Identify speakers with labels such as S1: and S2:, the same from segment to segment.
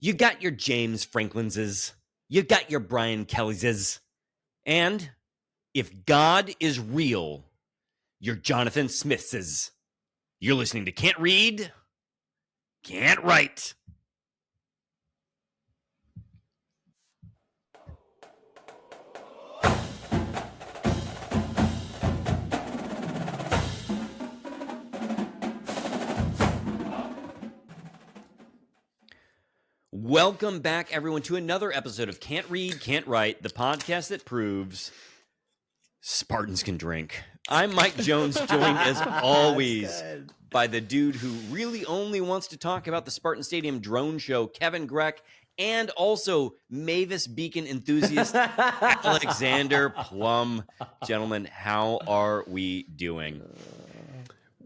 S1: You got your James Franklinses. You got your Brian Kellyses. And if God is real, you're Jonathan Smithses. You're listening to Can't Read, Can't Write. Welcome back, everyone, to another episode of Can't Read, Can't Write, the podcast that proves Spartans can drink. I'm Mike Jones, joined as always by the dude who really only wants to talk about the Spartan Stadium drone show, Kevin Greck, and also Mavis Beacon enthusiast Alexander Plum. Gentlemen, how are we doing?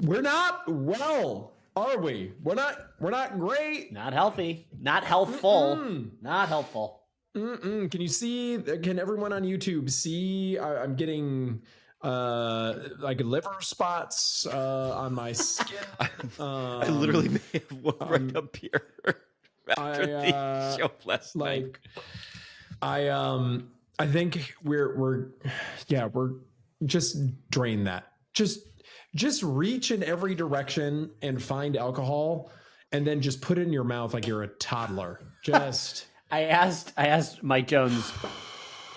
S2: We're not well, are we? We're not great.
S3: Not healthy. Not healthful. Not helpful.
S2: Can you see? Can everyone on YouTube see? I'm getting like liver spots on my skin.
S1: I literally may have one right up here after the show last night.
S2: I think we're just drain that. Just reach in every direction and find alcohol, and then just put it in your mouth like you're a toddler. Just.
S3: I asked Mike Jones.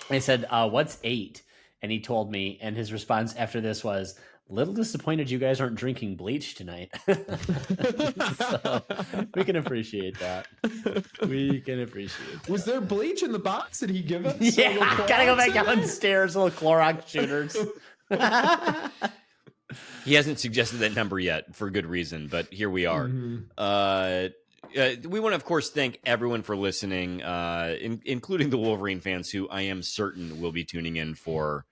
S3: I said, "What's 8?" And he told me. And his response after this was, "Little disappointed you guys aren't drinking bleach tonight." So we can appreciate that. We can appreciate that.
S2: Was there bleach in the box? Did he give us?
S3: Yeah, gotta go back downstairs. Little Clorox shooters.
S1: He hasn't suggested that number yet for good reason, but here we are. We want to, of course, thank everyone for listening, including the Wolverine fans, who I am certain will be tuning in for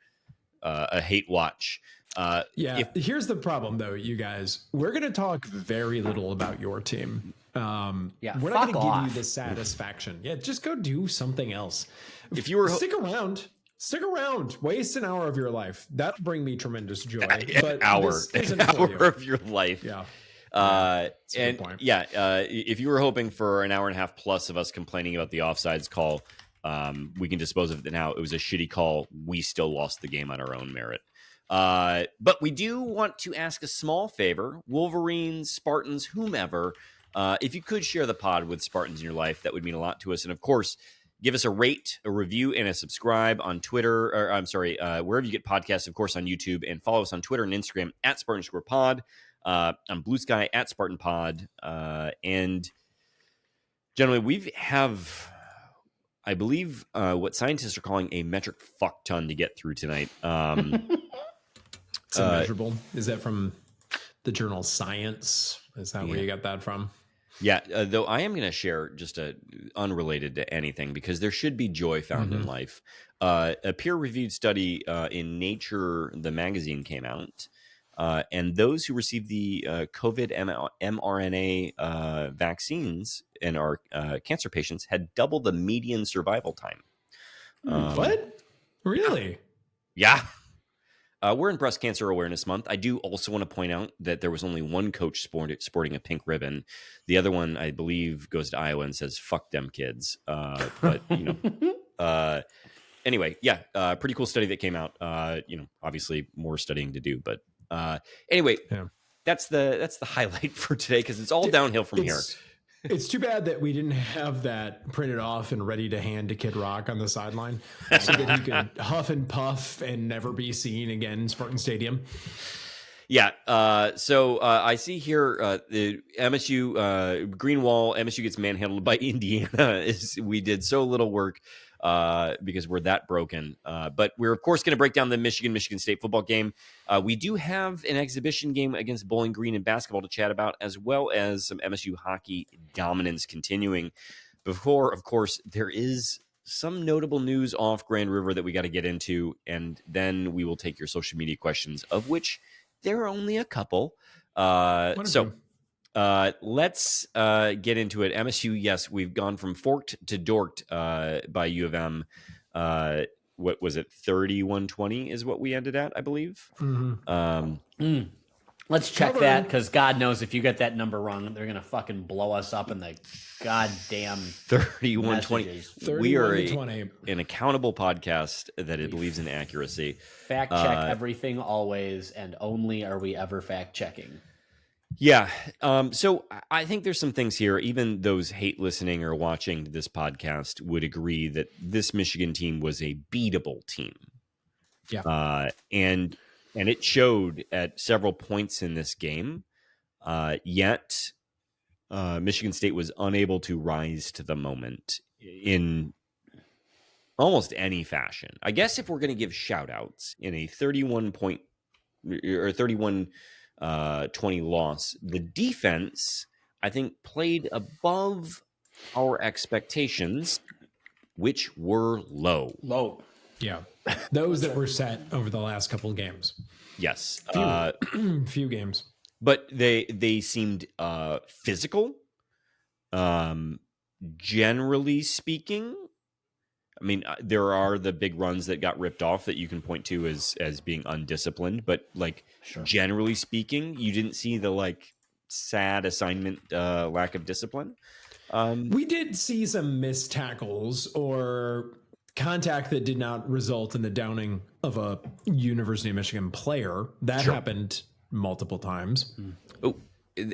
S1: a hate watch.
S2: Here's the problem, though, you guys. We're going to talk very little about your team. We're not going to give you the satisfaction. Yeah, just go do something else.
S1: If you were
S2: stick around, waste an hour of your life. That'll bring me tremendous joy.
S1: An hour of your life.
S2: Yeah.
S1: If you were hoping for an hour and a half plus of us complaining about the offsides call, we can dispose of it now. It was a shitty call. We still lost the game on our own merit. But we do want to ask a small favor, Wolverines, Spartans, whomever. If you could share the pod with Spartans in your life, that would mean a lot to us. And of course, give us a rate, a review, and a subscribe on Twitter. Wherever you get podcasts, of course, on YouTube, and follow us on Twitter and Instagram at Spartan_pod. On Blue Sky at Spartan Pod. And generally, we have, I believe, what scientists are calling a metric fuck ton to get through tonight.
S2: It's immeasurable. Is that from the journal Science? Is that where you got that from?
S1: Yeah, though I am going to share just unrelated to anything, because there should be joy found in life. A peer-reviewed study in Nature, the magazine, came out. And those who received the COVID mRNA vaccines and are cancer patients had double the median survival time.
S2: What? Really?
S1: Yeah. We're in Breast Cancer Awareness Month. I do also want to point out that there was only one coach sporting a pink ribbon. The other one, I believe, goes to Iowa and says, "Fuck them kids." But, anyway, pretty cool study that came out. Obviously more studying to do, but that's the highlight for today, because it's all downhill from here.
S2: It's too bad that we didn't have that printed off and ready to hand to Kid Rock on the sideline so that he could huff and puff and never be seen again in Spartan Stadium.
S1: Yeah. So I see here the MSU Green Wall. MSU gets manhandled by Indiana. We did so little work because we're that broken. But we're, of course, going to break down the Michigan State football game. We do have an exhibition game against Bowling Green in basketball to chat about, as well as some MSU hockey dominance continuing. Before, of course, there is some notable news off Grand River that we got to get into, and then we will take your social media questions, of which there are only a couple. Let's get into it. MSU, yes, we've gone from forked to dorked by U of M. What was it? 31-20 is what we ended at, I believe.
S3: Let's check that, because God knows if you get that number wrong, they're going to fucking blow us up in the goddamn
S1: 31-20. We are an accountable podcast that it believes in accuracy.
S3: Fact check everything always, and only are we ever fact checking.
S1: Yeah. So I think there's some things here. Even those hate listening or watching this podcast would agree that this Michigan team was a beatable team.
S2: Yeah.
S1: And it showed at several points in this game. Yet Michigan State was unable to rise to the moment in almost any fashion. I guess if we're going to give shout outs in a 31-20 loss, the defense, I think, played above our expectations, which were low.
S2: Yeah. Those that were set over the last couple of games.
S1: Yes.
S2: Few games.
S1: But they seemed physical. Generally speaking, I mean, there are the big runs that got ripped off that you can point to as being undisciplined, but generally speaking, you didn't see the sad assignment lack of discipline.
S2: We did see some missed tackles or contact that did not result in the downing of a University of Michigan player. That happened multiple times.
S1: Oh,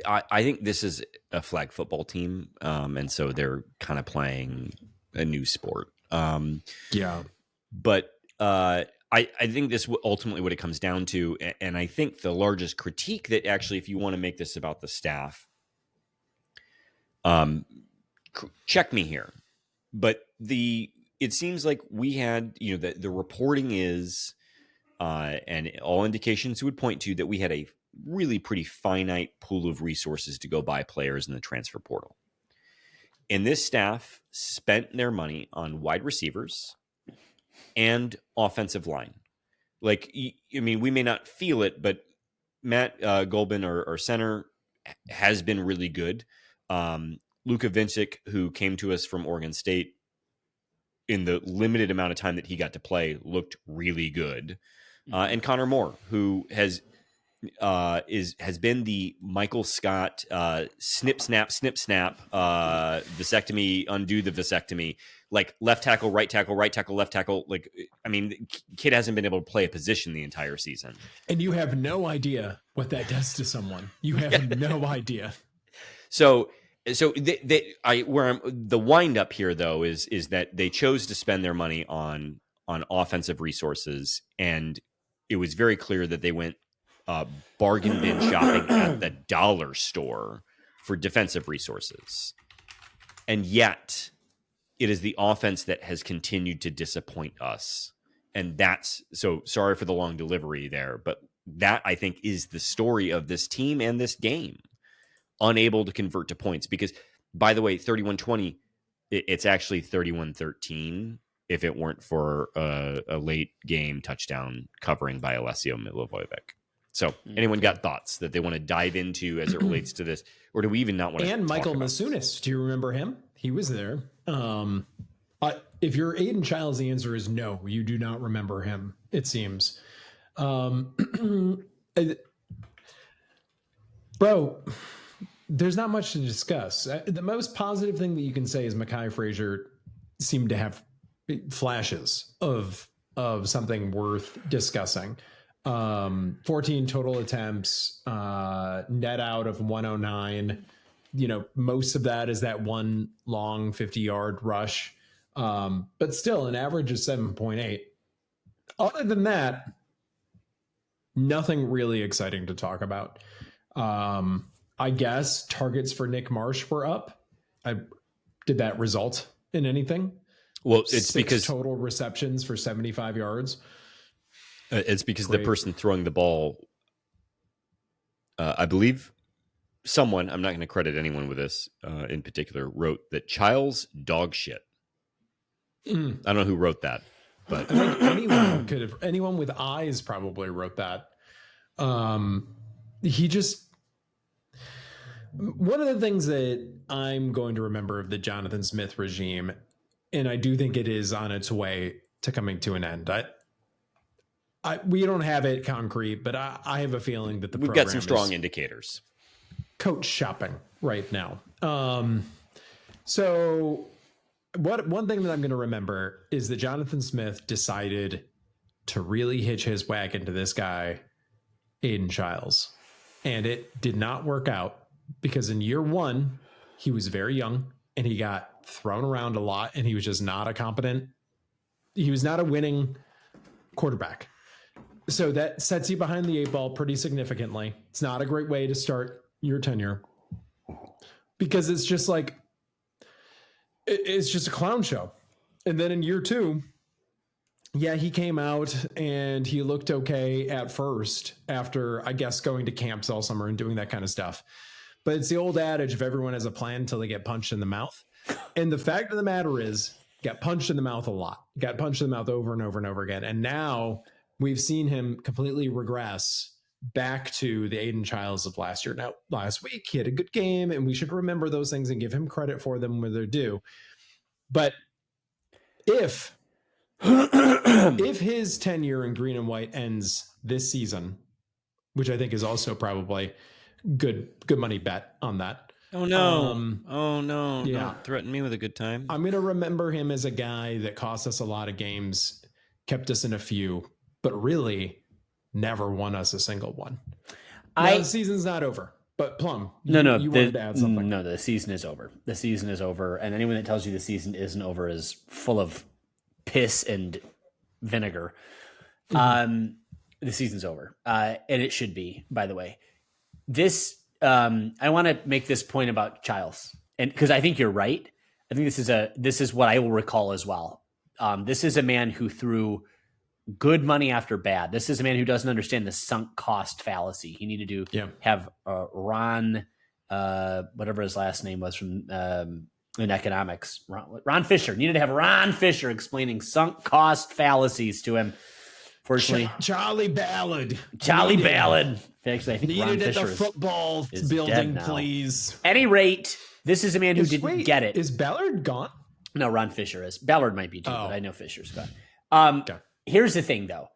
S1: I think this is a flag football team, and so they're kind of playing a new sport. But I think this ultimately what it comes down to, and I think the largest critique that actually, if you want to make this about the staff, check me here, but it seems like we had, the reporting is, and all indications would point to that we had a really pretty finite pool of resources to go buy players in the transfer portal. And this staff spent their money on wide receivers and offensive line. We may not feel it, but Matt Golbin, our center, has been really good. Luka Vincic, who came to us from Oregon State, in the limited amount of time that he got to play, looked really good. And Connor Moore, who has been the Michael Scott snip snap vasectomy, undo the vasectomy, left tackle, right tackle, left tackle. Kid hasn't been able to play a position the entire season,
S2: and you have no idea what that does to someone. You have no idea.
S1: So the wind up here though is that they chose to spend their money on offensive resources, and it was very clear that they went bargain bin shopping at the dollar store for defensive resources. And yet it is the offense that has continued to disappoint us. And that's so sorry for the long delivery there, but that I think is the story of this team and this game. Unable to convert to points, because by the way, 31-20, it's actually 31-13 if it weren't for a late game touchdown covering by Alessio Milivojevic. So anyone got thoughts that they want to dive into as it relates to this, or do we even not want to?
S2: And Michael Masunis, do you remember him? He was there. If you're Aiden Childs, the answer is no, you do not remember him, it seems. Bro, there's not much to discuss. The most positive thing that you can say is Mekhi Frazier seemed to have flashes of something worth discussing. 14 total attempts, net out of 109. Most of that is that one long 50-yard rush. But still an average of 7.8. Other than that, nothing really exciting to talk about. I guess targets for Nick Marsh were up. Did that result in anything?
S1: Well, it's because
S2: total receptions for 75 yards.
S1: It's because the person throwing the ball, I believe someone, I'm not going to credit anyone with this in particular, wrote that Childs dog shit. I don't know who wrote that, but
S2: I think anyone could have. Anyone with eyes probably wrote that. He just. One of the things that I'm going to remember of the Jonathan Smith regime, and I do think it is on its way to coming to an end. We don't have it concrete, but I have a feeling that
S1: we've got some strong indicators.
S2: Coach shopping right now. So one thing that I'm going to remember is that Jonathan Smith decided to really hitch his wagon to this guy, Aiden Childs. And it did not work out because in year one, he was very young and he got thrown around a lot and he was just not he was not a winning quarterback. So that sets you behind the 8 ball pretty significantly. It's not a great way to start your tenure because it's just like, it's just a clown show. And then in year 2, yeah, he came out and he looked okay at first after, I guess, going to camps all summer and doing that kind of stuff. But it's the old adage of everyone has a plan until they get punched in the mouth. And the fact of the matter is, got punched in the mouth a lot, got punched in the mouth over and over and over again. And now we've seen him completely regress back to the Aiden Childs of last year. Now, last week he had a good game and we should remember those things and give him credit for them when they're due. But if his tenure in green and white ends this season, which I think is also probably good money bet on that.
S1: Oh no.
S2: Yeah.
S1: Don't threaten me with a good time.
S2: I'm going to remember him as a guy that cost us a lot of games, kept us in a few, but really never won us a single one. Now, the season's not over, but Plum, you wanted to add something.
S3: No, the season is over. The season is over. And anyone that tells you the season isn't over is full of piss and vinegar. The season's over. And it should be, by the way. I want to make this point about Childs, and because I think you're right. I think this is what I will recall as well. This is a man who threw good money after bad. This is a man who doesn't understand the sunk cost fallacy. He needed to have Ron, whatever his last name was from in economics, Ron Fisher. Needed to have Ron Fisher explaining sunk cost fallacies to him. Fortunately,
S2: Charlie Ballard.
S3: Actually, I think
S2: needed
S3: Ron Fisher
S2: at the football
S3: is
S2: building,
S3: dead now.
S2: Please.
S3: Any rate, this is a man who didn't get it.
S2: Is Ballard gone?
S3: No, Ron Fisher is. Ballard might be too, but I know Fisher's gone.
S2: Okay.
S3: Here's the thing, though.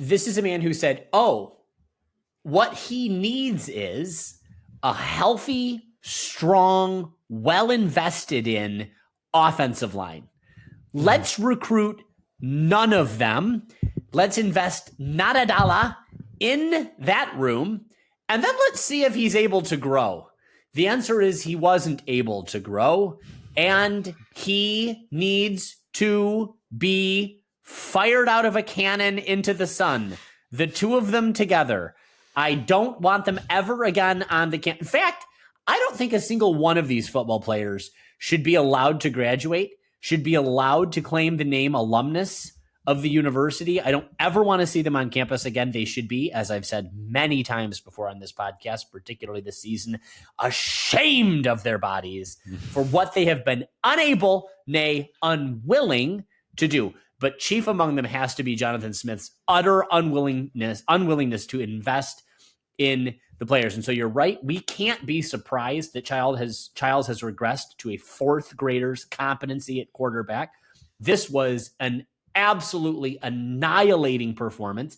S3: This is a man who said, what he needs is a healthy, strong, well-invested in offensive line. Let's recruit none of them. Let's invest not a dollar in that room, and then let's see if he's able to grow. The answer is he wasn't able to grow, and he needs to be fired out of a cannon into the sun. The two of them together. I don't want them ever again on the campus. In fact, I don't think a single one of these football players should be allowed to graduate, should be allowed to claim the name alumnus of the university. I don't ever want to see them on campus again. They should be, as I've said many times before on this podcast, particularly this season, ashamed of their bodies for what they have been unable, nay, unwilling to do. But chief among them has to be Jonathan Smith's utter unwillingness to invest in the players. And so you're right. We can't be surprised that Childs has regressed to a fourth grader's competency at quarterback. This was an absolutely annihilating performance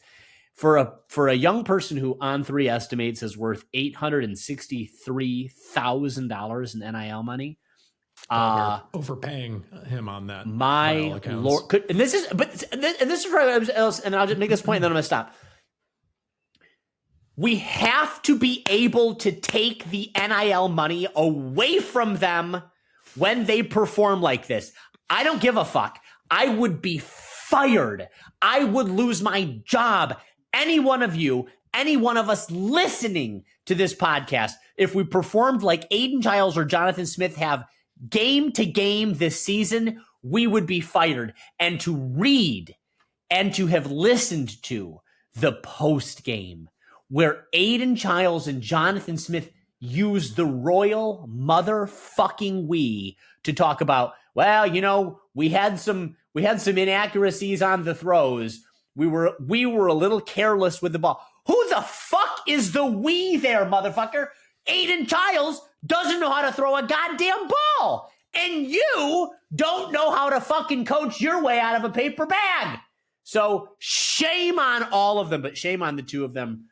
S3: for a young person who On3 estimates is worth $863,000 in NIL money.
S2: Overpaying him on that.
S3: My Lord, and this is right. And I'll just make this point, and then I'm going to stop. We have to be able to take the NIL money away from them when they perform like this. I don't give a fuck. I would be fired. I would lose my job. Any one of you, any one of us listening to this podcast, if we performed like Aiden Childs or Jonathan Smith have game to game this season, we would be fired. And to read and to have listened to the post game where Aiden Childs and Jonathan Smith used the royal motherfucking we to talk about, well, we had some inaccuracies on the throws. We were a little careless with the ball. Who the fuck is the we there, motherfucker? Aiden Childs doesn't know how to throw a goddamn ball. And you don't know how to fucking coach your way out of a paper bag. So shame on all of them, but shame on the two of them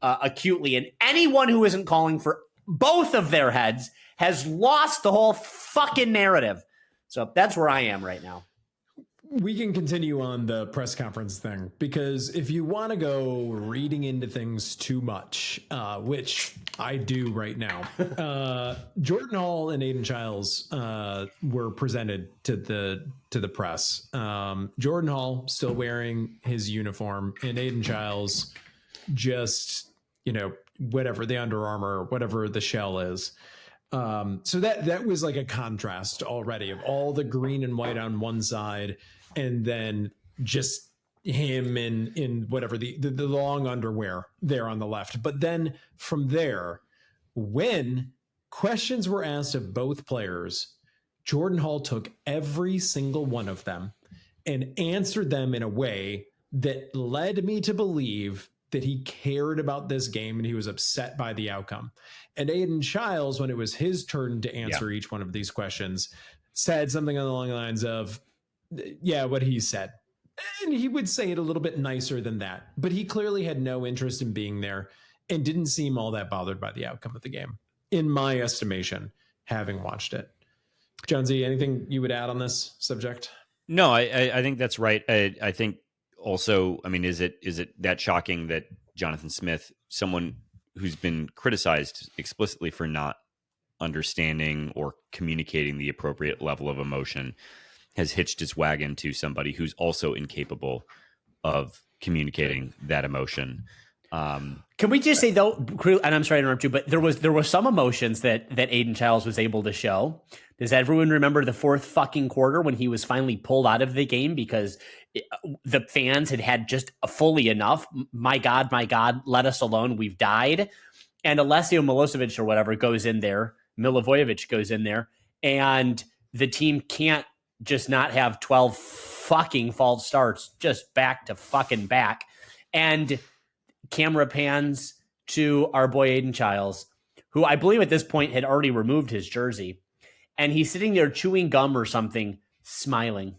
S3: acutely. And anyone who isn't calling for both of their heads has lost the whole fucking narrative. So that's where I am right now.
S2: We can continue on the press conference thing, because if you want to go reading into things too much, which I do right now, Jordan Hall and Aiden Childs were presented to the press. Jordan Hall still wearing his uniform, and Aiden Childs just, whatever the Under Armour, whatever the shell is. So that was like a contrast already of all the green and white on one side, and then just him in whatever the long underwear there on the left. But then from there, when questions were asked of both players, Jordan Hall took every single one of them and answered them in a way that led me to believe that he cared about this game and he was upset by the outcome. And Aiden Childs, when it was his turn to answer each one of these questions, said something along the lines of, what he said. And he would say it a little bit nicer than that, but he clearly had no interest in being there and didn't seem all that bothered by the outcome of the game, in my estimation, having watched it. Jonesy, anything you would add on this subject?
S1: No, I think that's right. I think also, I mean, is it that shocking that Jonathan Smith, someone who's been criticized explicitly for not understanding or communicating the appropriate level of emotion, has hitched his wagon to somebody who's also incapable of communicating that emotion?
S3: Can we just say though, and I'm sorry to interrupt you, but there was some emotions that Aiden Childs was able to show. Does everyone remember the fourth fucking quarter when he was finally pulled out of the game because the fans had just fully enough? My God, let us alone. We've died. And Alessio Milosevic or whatever goes in there. Milivojevic goes in there, and the team can't just not have 12 fucking false starts, just back to fucking back. And camera pans to our boy Aiden Childs, who I believe at this point had already removed his jersey. And he's sitting there chewing gum or something, smiling.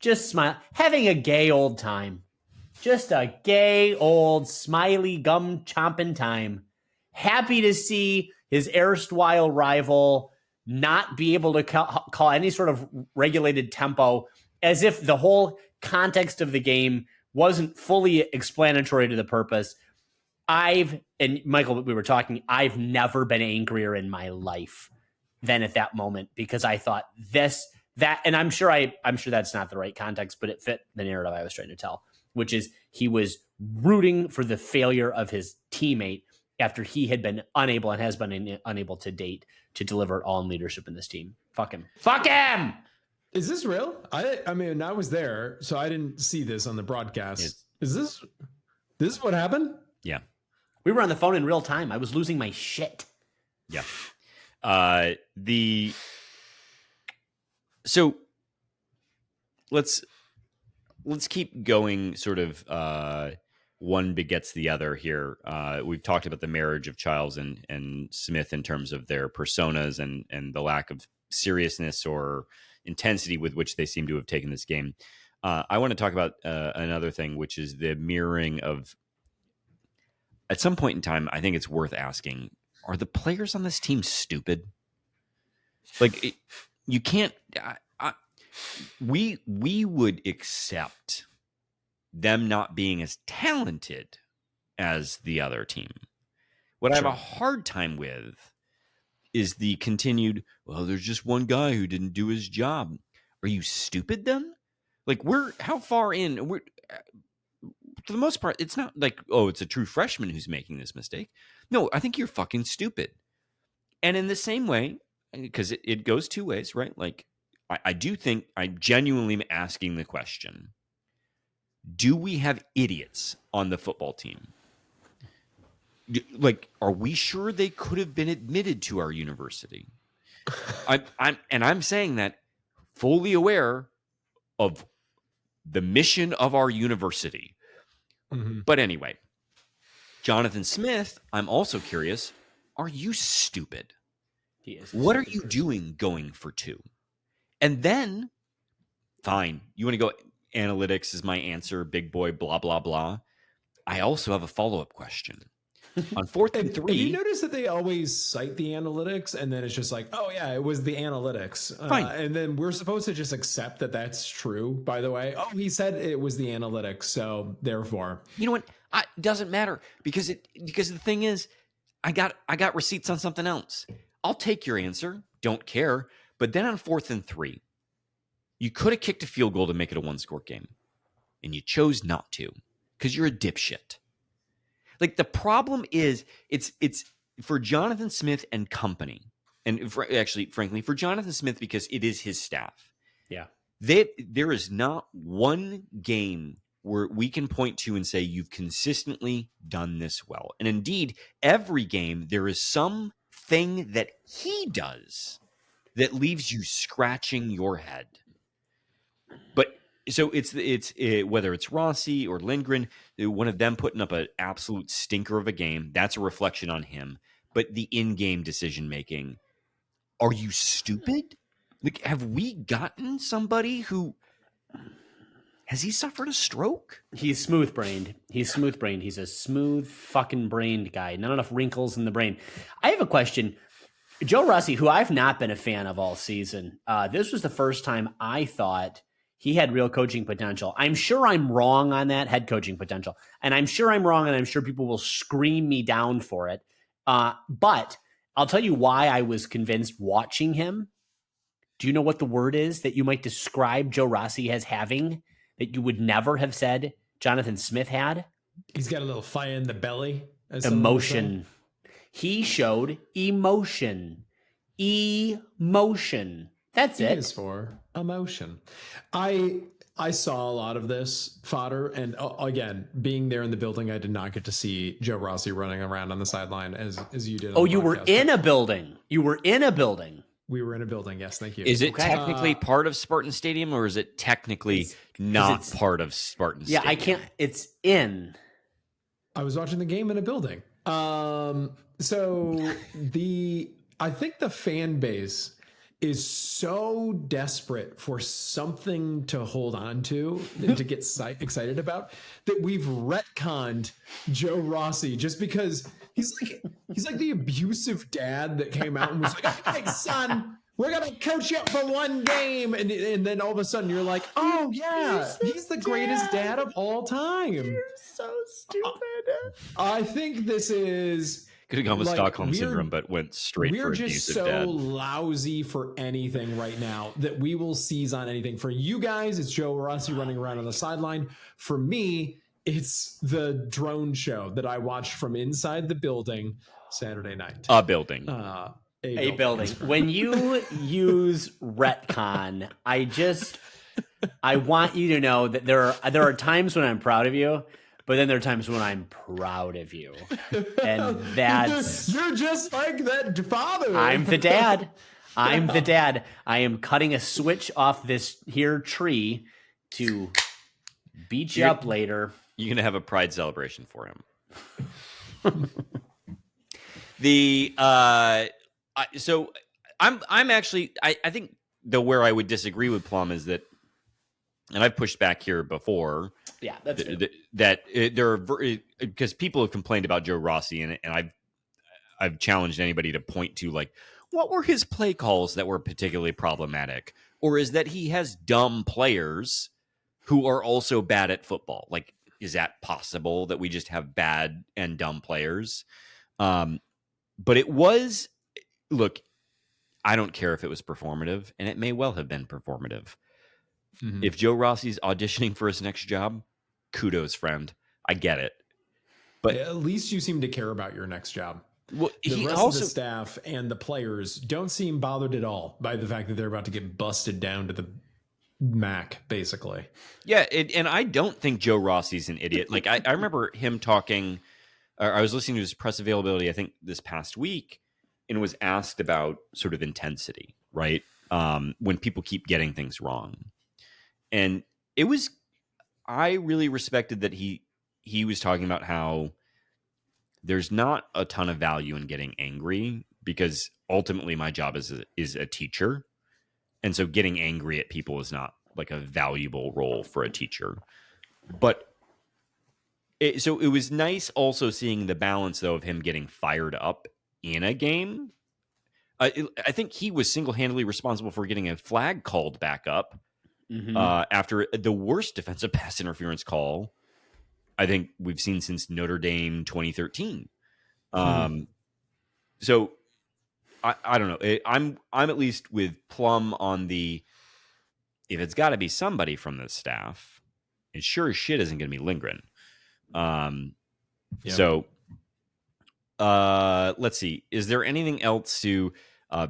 S3: Just smile, having a gay old time. Just a gay old smiley gum chomping time. Happy to see his erstwhile rival not be able to call any sort of regulated tempo, as if the whole context of the game wasn't fully explanatory to the purpose. And Michael, we were talking, I've never been angrier in my life than at that moment, because I thought that, and I'm sure that's not the right context, but it fit the narrative I was trying to tell, which is he was rooting for the failure of his teammate after he had been unable and has been unable to date to deliver all in leadership in this team. Fuck him. Fuck him!
S2: Is this real? I mean, I was there, so I didn't see this on the broadcast. Is this what happened?
S1: Yeah.
S3: We were on the phone in real time. I was losing my shit.
S1: Yeah. So let's keep going sort of one begets the other here. We've talked about the marriage of Childs and Smith in terms of their personas and the lack of seriousness or intensity with which they seem to have taken this game. I want to talk about another thing, which is the mirroring of, at some point in time, I think it's worth asking, are the players on this team stupid? Like, you can't, we would accept them not being as talented as the other team. What I have a hard time with is the continued, well, there's just one guy who didn't do his job. Are you stupid then? Like, how far in? For the most part, it's not like, oh, it's a true freshman who's making this mistake. No, I think you're fucking stupid. And in the same way, because it goes two ways, right? Like, I do think I genuinely am asking the question, do we have idiots on the football team? Like, are we sure they could have been admitted to our university? I'm saying that fully aware of the mission of our university. Mm-hmm. But anyway, Jonathan Smith, I'm also curious, are you stupid?
S3: He is.
S1: What are you doing going for two? And then, fine, you want to go analytics is my answer, big boy, blah, blah, blah. I also have a follow-up question. On 4th and 3.
S2: Have you noticed that they always cite the analytics and then it's just like, oh yeah, it was the analytics.
S1: Fine.
S2: And then we're supposed to just accept that that's true, by the way. Oh, he said it was the analytics. So therefore,
S1: you know what? It doesn't matter because the thing is, I got receipts on something else. I'll take your answer. Don't care. But then on 4th and 3, you could have kicked a field goal to make it a 1-score game. And you chose not to because you're a dipshit. Like the problem is it's for Jonathan Smith and company. And frankly, for Jonathan Smith, because it is his staff.
S3: Yeah.
S1: There is not one game where we can point to and say you've consistently done this well. And indeed, every game there is something that he does that leaves you scratching your head. But so it's whether it's Rossi or Lindgren, one of them putting up an absolute stinker of a game, that's a reflection on him. But the in-game decision making, are you stupid? Like, have we gotten somebody who has he suffered a stroke?
S3: He's smooth-brained. He's a smooth fucking brained guy. Not enough wrinkles in the brain. I have a question. Joe Rossi, who I've not been a fan of all season, this was the first time I thought he had real coaching potential. I'm sure I'm wrong on that, head coaching potential. And I'm sure I'm wrong, and I'm sure people will scream me down for it. But I'll tell you why I was convinced watching him. Do you know what the word is that you might describe Joe Rossi as having that you would never have said Jonathan Smith had?
S2: He's got a little fire in the belly.
S3: Emotion. He showed emotion. Emotion. That's it.
S2: It is for emotion. I saw a lot of this fodder, and again, being there in the building, I did not get to see Joe Rossi running around on the sideline as you did.
S3: Oh, you were in a building. You were in a building.
S2: We were in a building. Yes, thank you.
S1: Is it technically part of Spartan Stadium, or is it technically not part of Spartan Stadium?
S3: Yeah, I can't. It's in.
S2: I was watching the game in a building. So I think the fan base is so desperate for something to hold on to and to get excited about that we've retconned Joe Rossi just because he's like the abusive dad that came out and was like, "Hey son, we're gonna coach you up for one game," and then all of a sudden you're like, "Oh yeah, he's the greatest dad of all time."
S3: You're so stupid.
S2: I think this is.
S1: Could have gone with Stockholm Syndrome, but went straight for abusive dad. We're just so
S2: lousy for anything right now that we will seize on anything. For you guys, it's Joe Rossi running around on the sideline. For me, it's the drone show that I watched from inside the building Saturday night.
S1: A building.
S3: A building. When you use retcon, I want you to know that there are times when I'm proud of you. But then there are times when I'm proud of you. And that's...
S2: You're just like that father.
S3: I'm the dad. I'm the dad. I am cutting a switch off this here tree to beat you up later.
S1: You're going to have a pride celebration for him. So I'm actually... I think where I would disagree with Plum is that, and I've pushed back here before...
S3: Yeah, that's
S1: there are because people have complained about Joe Rossi, and I've challenged anybody to point to like what were his play calls that were particularly problematic, or is that he has dumb players who are also bad at football? Like, is that possible that we just have bad and dumb players? But it was look, I don't care if it was performative, and it may well have been performative. Mm-hmm. If Joe Rossi's auditioning for his next job, kudos, friend. I get it. But
S2: at least you seem to care about your next job.
S1: Well,
S2: the rest of the staff and the players don't seem bothered at all by the fact that they're about to get busted down to the MAC, basically.
S1: Yeah, and I don't think Joe Rossi's an idiot. Like, I remember him talking, I was listening to his press availability, I think, this past week, and was asked about sort of intensity, right? When people keep getting things wrong. And I really respected that he was talking about how there's not a ton of value in getting angry because ultimately my job is a teacher. And so getting angry at people is not like a valuable role for a teacher. But so it was nice also seeing the balance, though, of him getting fired up in a game. I think he was single-handedly responsible for getting a flag called back up after the worst defensive pass interference call I think we've seen since Notre Dame 2013. So I don't know. I'm at least with Plum on the, if it's got to be somebody from the staff, it sure as shit isn't going to be Lindgren. So let's see. Is there anything else to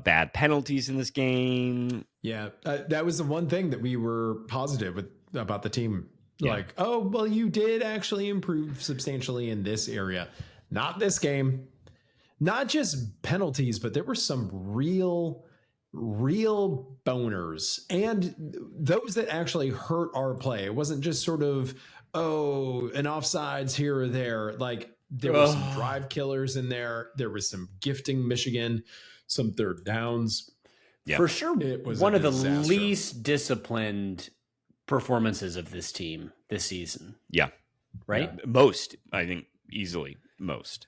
S1: bad penalties in this game?
S2: Yeah, that was the one thing that we were positive about the team. Yeah. Like, oh, well, you did actually improve substantially in this area. Not this game. Not just penalties, but there were some real boners and those that actually hurt our play. It wasn't just sort of, oh, an offsides here or there. Like, there were some drive killers in there. There was some gifting Michigan, some third downs.
S3: Yeah. For sure, it was one of the least disciplined performances of this team this season.
S1: Yeah.
S3: Right?
S1: Yeah. Most, I think, easily most.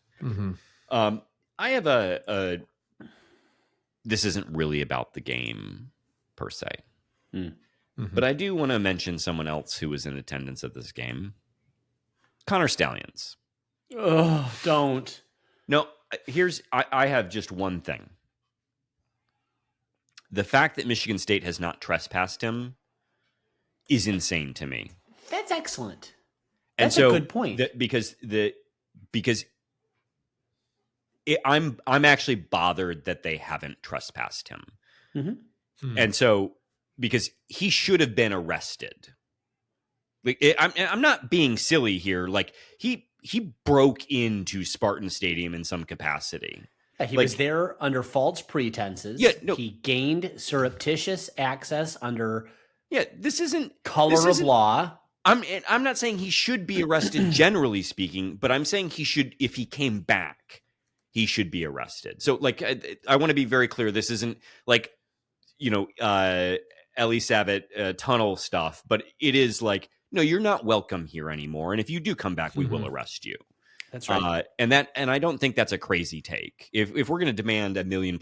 S1: I have a this isn't really about the game per se, but I do want to mention someone else who was in attendance at this game. Connor Stalions.
S3: Oh, don't.
S1: No, I have just one thing. The fact that Michigan State has not trespassed him is insane to me.
S3: That's excellent. That's a good point.
S1: Because I'm actually bothered that they haven't trespassed him. And so, because he should have been arrested. Like, I'm not being silly here. Like, he broke into Spartan Stadium in some capacity.
S3: Yeah, he was there under false pretenses. Yeah, no, he gained surreptitious access under
S1: this isn't
S3: color of law.
S1: I'm not saying he should be arrested generally speaking, but I'm saying he should, if he came back, he should be arrested. So, like, I want to be very clear. This isn't like, Ellie Savitt tunnel stuff, but it is like, no, you're not welcome here anymore. And if you do come back, we will arrest you.
S3: That's right.
S1: And I don't think that's a crazy take. If we're going to demand $1 million+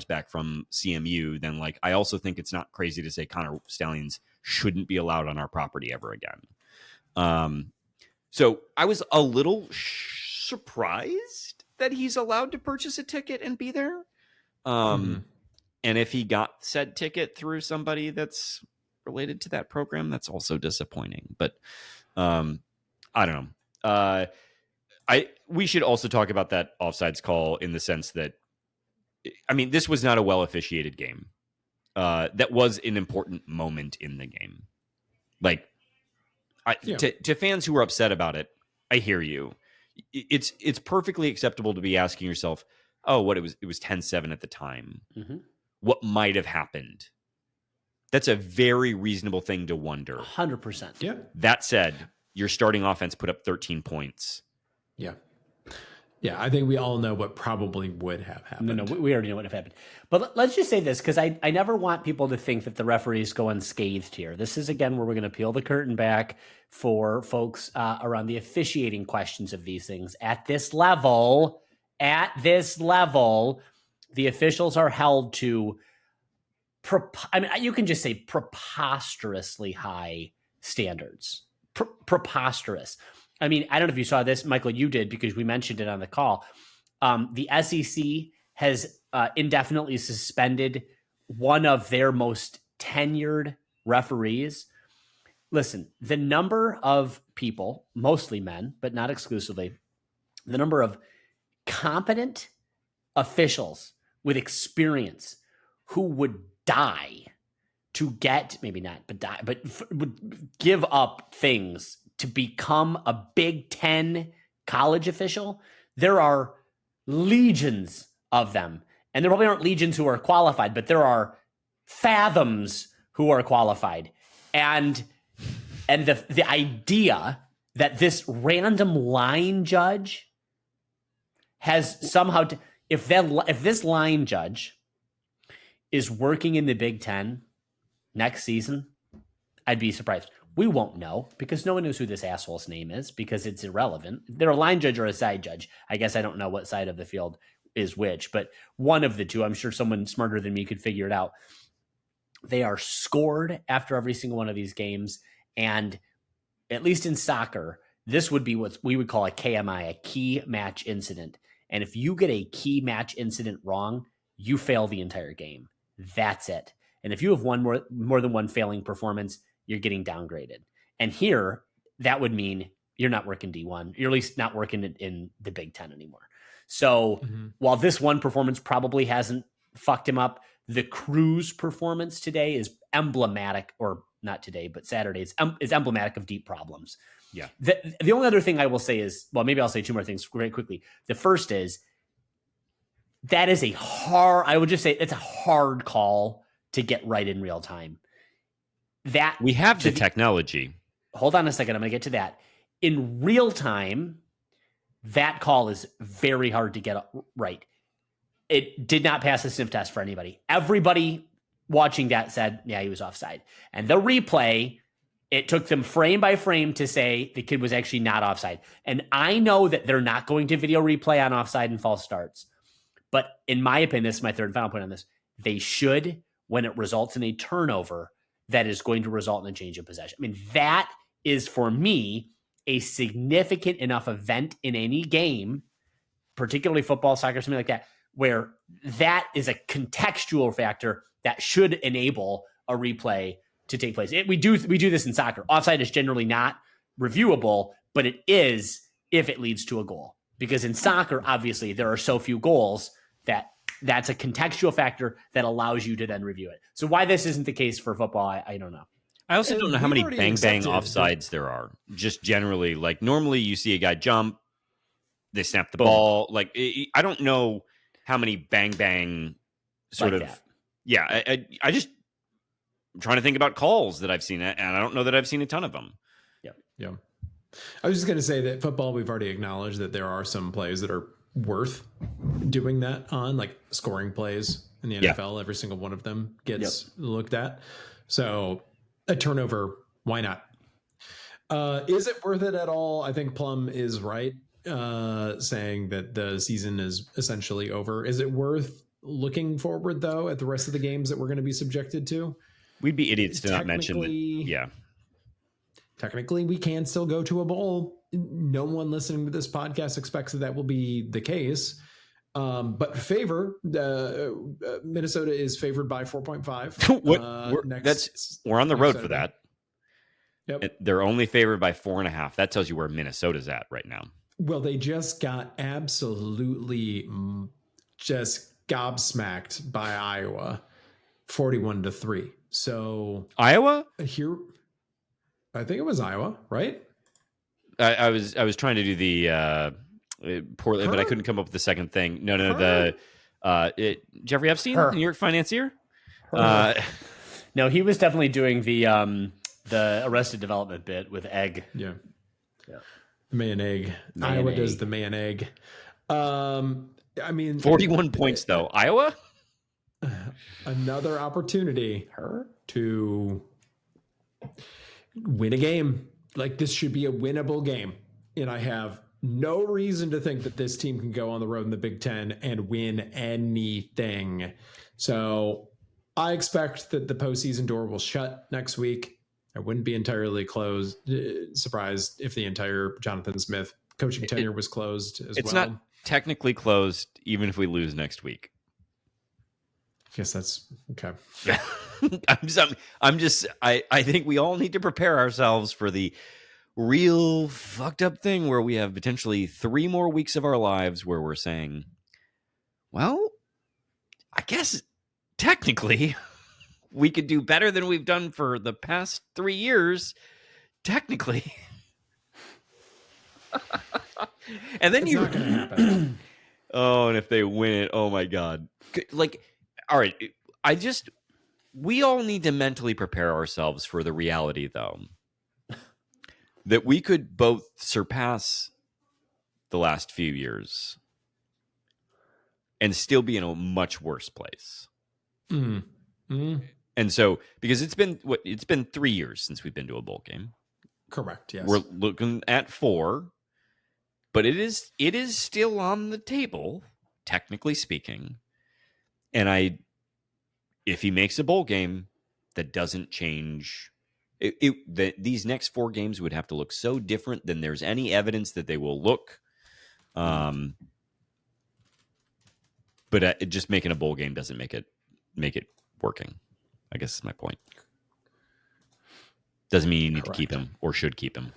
S1: back from CMU, then, like, I also think it's not crazy to say Connor Stalions shouldn't be allowed on our property ever again. So I was a little surprised that he's allowed to purchase a ticket and be there. And if he got said ticket through somebody that's related to that program, that's also disappointing. But I don't know. We should also talk about that offsides call in the sense that, I mean, this was not a well officiated game. That was an important moment in the game. Like, to fans who were upset about it, I hear you. It's perfectly acceptable to be asking yourself, oh, it was 10-7 at the time. What might have happened? That's a very reasonable thing to wonder.
S3: 100%.
S2: Yeah.
S1: That said, your starting offense put up 13 points.
S2: Yeah. Yeah, I think we all know what probably would have happened.
S3: No, we already know what would have happened. But let's just say this, because I never want people to think that the referees go unscathed here. This is, again, where we're going to peel the curtain back for folks around the officiating questions of these things. At this level, the officials are held to, you can just say preposterously high standards. Preposterous. I mean, I don't know if you saw this, Michael, you did, because we mentioned it on the call. The SEC has indefinitely suspended one of their most tenured referees. Listen, the number of people, mostly men, but not exclusively, the number of competent officials with experience who would die to get, maybe not, but die, but would give up things to become a Big Ten college official, there are legions of them. And there probably aren't legions who are qualified, but there are fathoms who are qualified. And the idea that this random line judge has somehow, if this line judge is working in the Big Ten next season, I'd be surprised. We won't know because no one knows who this asshole's name is because it's irrelevant. They're a line judge or a side judge. I guess I don't know what side of the field is which, but one of the two, I'm sure someone smarter than me could figure it out. They are scored after every single one of these games. And at least in soccer, this would be what we would call a KMI, a key match incident. And if you get a key match incident wrong, you fail the entire game. That's it. And if you have one more than one failing performance, you're getting downgraded. And here, that would mean you're not working D1. You're at least not working in the Big Ten anymore. So while this one performance probably hasn't fucked him up, the Cruz performance today is emblematic, or not today, but Saturday is emblematic of deep problems.
S1: Yeah.
S3: The only other thing I will say is, well, maybe I'll say two more things very quickly. The first is that is I would just say it's a hard call to get right in real time. That
S1: we have the technology.
S3: Hold on a second. I'm going to get to that. In real time, that call is very hard to get right. It did not pass the sniff test for anybody. Everybody watching that said, yeah, he was offside. And the replay, it took them frame by frame to say the kid was actually not offside. And I know that they're not going to video replay on offside and false starts. But in my opinion, this is my third and final point on this. They should, when it results in a turnover, that is going to result in a change of possession. I mean, that is, for me, a significant enough event in any game, particularly football, soccer, something like that, where that is a contextual factor that should enable a replay to take place. We do this in soccer. Offside is generally not reviewable, but it is if it leads to a goal. Because in soccer, obviously, there are so few goals that's a contextual factor that allows you to then review it. So why this isn't the case for football, I don't know.
S1: I also don't know how many bang offsides there are. Just generally, like normally you see a guy jump, they snap the ball. Like I don't know how many bang sort like of that. Yeah, I just I'm trying to think about calls that I've seen, and I don't know that I've seen a ton of them.
S2: Yeah. I was just going to say that football, we've already acknowledged that there are some plays that are worth doing that on, like scoring plays in the NFL. Every single one of them gets looked at. So a turnover, why not? Is it worth it at all? I think Plum is right, saying that the season is essentially over. Is it worth looking forward, though, at the rest of the games that we're going to be subjected to?
S1: We'd be idiots to not mention that. Yeah.
S2: Technically, we can still go to a bowl. No one listening to this podcast expects that will be the case. But Minnesota is favored by 4.5.
S1: We're on the road for that. Yep. They're only favored by 4.5. That tells you where Minnesota's at right now.
S2: Well, they just got absolutely just gobsmacked by Iowa, 41-3. So
S1: Iowa
S2: here. I think it was Iowa, right?
S1: I was trying to do the poorly, but I couldn't come up with the second thing. No, Jeffrey Epstein, New York financier.
S3: No, he was definitely doing the Arrested Development bit with egg.
S2: Yeah. The mayo egg. Iowa does the mayo egg. I mean,
S1: 41 points though. Iowa.
S2: Another opportunity to win a game. Like, this should be a winnable game. And I have no reason to think that this team can go on the road in the Big Ten and win anything. So I expect that the postseason door will shut next week. I wouldn't be entirely surprised if the entire Jonathan Smith coaching tenure was closed as well.
S1: It's not technically closed, even if we lose next week.
S2: I guess that's okay.
S1: I think we all need to prepare ourselves for the real fucked up thing where we have potentially 3 more weeks of our lives where we're saying, well, I guess technically we could do better than we've done for the past 3 years. Technically. And then
S2: not going to happen.
S1: Oh, and if they win it, oh my God. Like, all right, we all need to mentally prepare ourselves for the reality, though, that we could both surpass the last few years and still be in a much worse place. And And so, because it's been 3 years since we've been to a bowl game.
S2: Correct. Yes.
S1: We're looking at 4, but it is still on the table, technically speaking. And if he makes a bowl game, that doesn't change. These next 4 games would have to look so different than there's any evidence that they will look. But just making a bowl game doesn't make it working. I guess is my point. Doesn't mean you need to keep him or should keep him.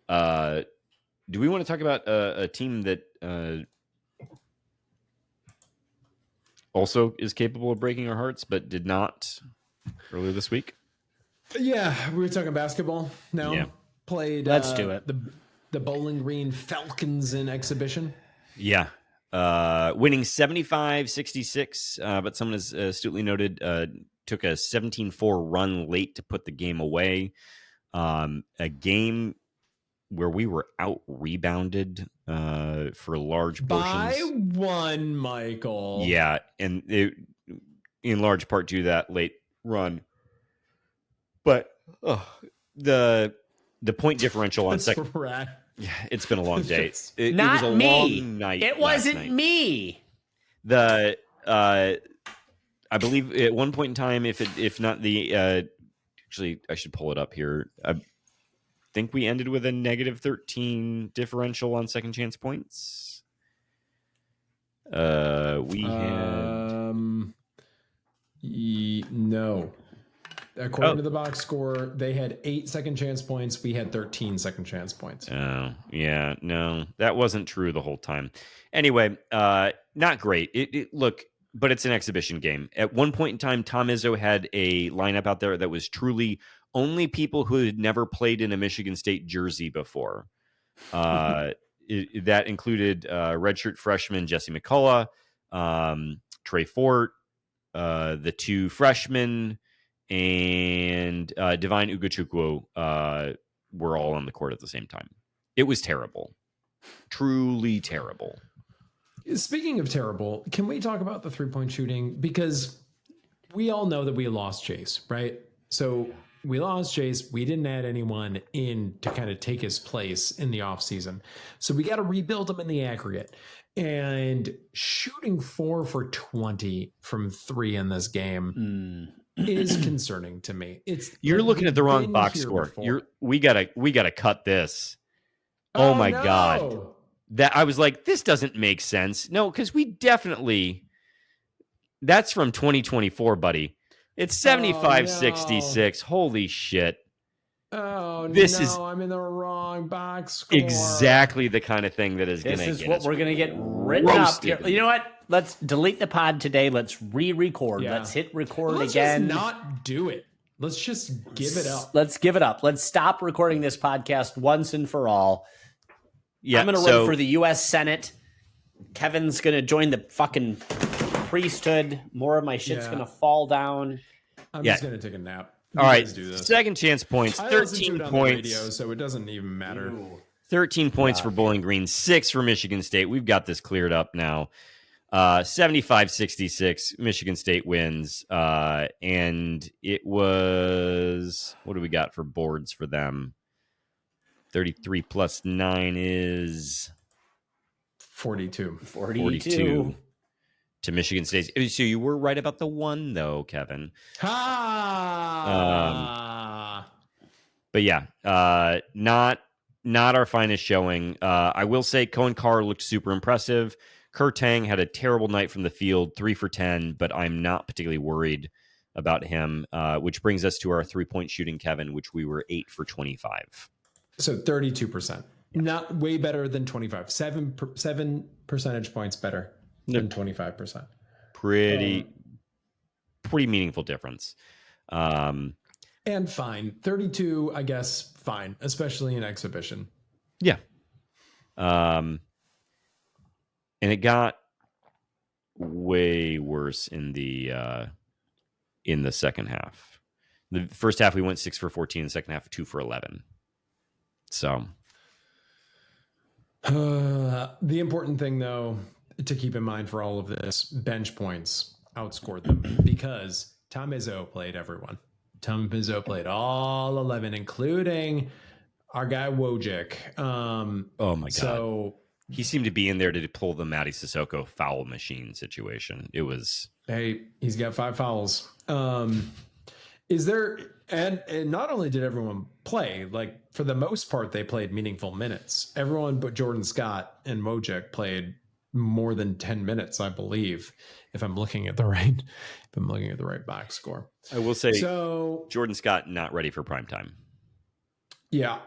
S1: Do we want to talk about a team that also is capable of breaking our hearts, but did not earlier this week?
S2: Yeah, we were talking basketball. No,
S1: yeah.
S2: Played.
S3: Let's do it.
S2: The Bowling Green Falcons in exhibition.
S1: Yeah. Winning 75-66, but someone has astutely noted took a 17-4 run late to put the game away. A game where we were out rebounded for large portions.
S2: By one, Michael.
S1: Yeah, and in large part due to that late run. But the point differential on second. Yeah, it's been a long day. It was a long night.
S3: It wasn't me.
S1: I believe at one point in time, if not the actually, I should pull it up here. I think we ended with a negative 13 differential on second chance points. We had
S2: no. According to the box score, they had 8 second chance points. We had 13 second chance points.
S1: Oh, yeah. No, that wasn't true the whole time. Anyway, not great. Look, but it's an exhibition game. At one point in time, Tom Izzo had a lineup out there that was truly only people who had never played in a Michigan State jersey before. That included redshirt freshman Jesse McCullough, Trey Fort, the 2 freshmen, and Divine Ugochukwu were all on the court at the same time. It was terrible. Truly terrible.
S2: Speaking of terrible, can we talk about the 3-point shooting? Because we all know that we lost Chase, right? So we lost Chase. We didn't add anyone in to kind of take his place in the offseason. So we got to rebuild him in the aggregate. And shooting 4 for 20 from 3 in this game is concerning to me.
S1: You're looking at the wrong box score. We gotta cut this. Oh my God. That I was like, this doesn't make sense. No, because we definitely that's from 2024, buddy. It's 75-66. Holy shit.
S2: Oh, I'm in the wrong box score.
S1: Exactly the kind of thing that is going to get
S3: This is what we're going to get written up. You know what? Let's delete the pod today. Let's re-record. Yeah. Let's hit record again.
S2: Let's just not do it. Let's just give it up.
S3: Let's give it up. Let's stop recording this podcast once and for all.
S1: Yeah,
S3: I'm going to run for the U.S. Senate. Kevin's going to join the fucking priesthood. More of my shit's going to fall down.
S2: I'm just going to take a nap.
S1: All right, second chance points, 13 points.
S2: Radio, so it doesn't even matter.
S1: 13 points for Bowling Green, 6 for Michigan State. We've got this cleared up now. 75-66, Michigan State wins. And it was, what do we got for boards for them? 33 plus 9 is
S2: 42.
S1: 42 to Michigan State. So you were right about the 1, though, Kevin. But yeah, not our finest showing. I will say Cohen Carr looked super impressive. Kurtang had a terrible night from the field, 3 for 10, but I'm not particularly worried about him, which brings us to our 3-point shooting, Kevin, which we were 8 for 25.
S2: So 32%. Not way better than 25. 7 percentage points better than 25%.
S1: Pretty meaningful difference.
S2: And fine. 32, I guess, fine, especially in exhibition.
S1: Yeah. And it got way worse in the second half. The first half we went 6 for 14, the second half 2 for 11. So
S2: the important thing, though, to keep in mind for all of this, bench points outscored them because Tom Izzo played everyone. Tom Izzo played all 11, including our guy Wojcik.
S1: Oh my God.
S2: So
S1: he seemed to be in there to pull the Matty Sissoko foul machine situation. It was,
S2: hey, he's got 5 fouls. Is there, and not only did everyone play, like for the most part, they played meaningful minutes. Everyone but Jordan Scott and Wojcik played more than 10 minutes, I believe, if I'm looking at the right box score.
S1: I will say,
S2: so
S1: Jordan Scott not ready for prime time.
S2: Yeah.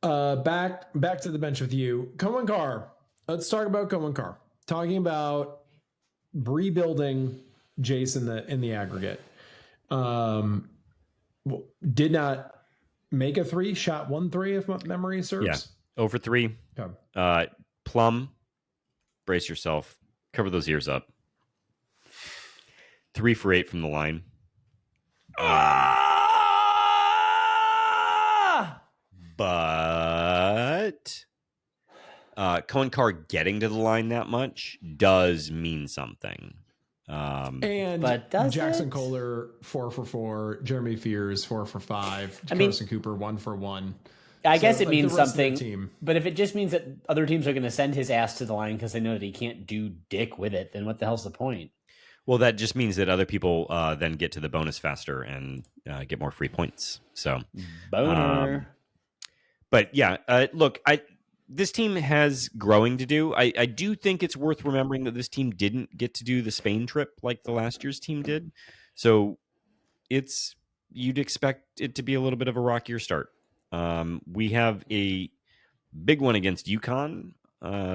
S2: Back to the bench with you. Cohen Carr. Let's talk about Cohen Carr. Talking about rebuilding Jason in the aggregate. Did not make a 3, shot 1 3 if my memory serves.
S1: Yeah. Over 3.
S2: Okay.
S1: Plum, brace yourself. Cover those ears up. 3 for 8 from the line. But Cohen Carr getting to the line that much does mean something.
S2: But Jackson Kohler 4 for 4, Jeremy Fears 4 for 5, Carson Cooper 1 for 1.
S3: I guess it means something. But if it just means that other teams are going to send his ass to the line because they know that he can't do dick with it, then what the hell's the point?
S1: Well, that just means that other people then get to the bonus faster and get more free points. So,
S3: boner.
S1: But yeah, look, this team has growing to do. I do think it's worth remembering that this team didn't get to do the Spain trip like the last year's team did. So you'd expect it to be a little bit of a rockier start. We have a big one against UConn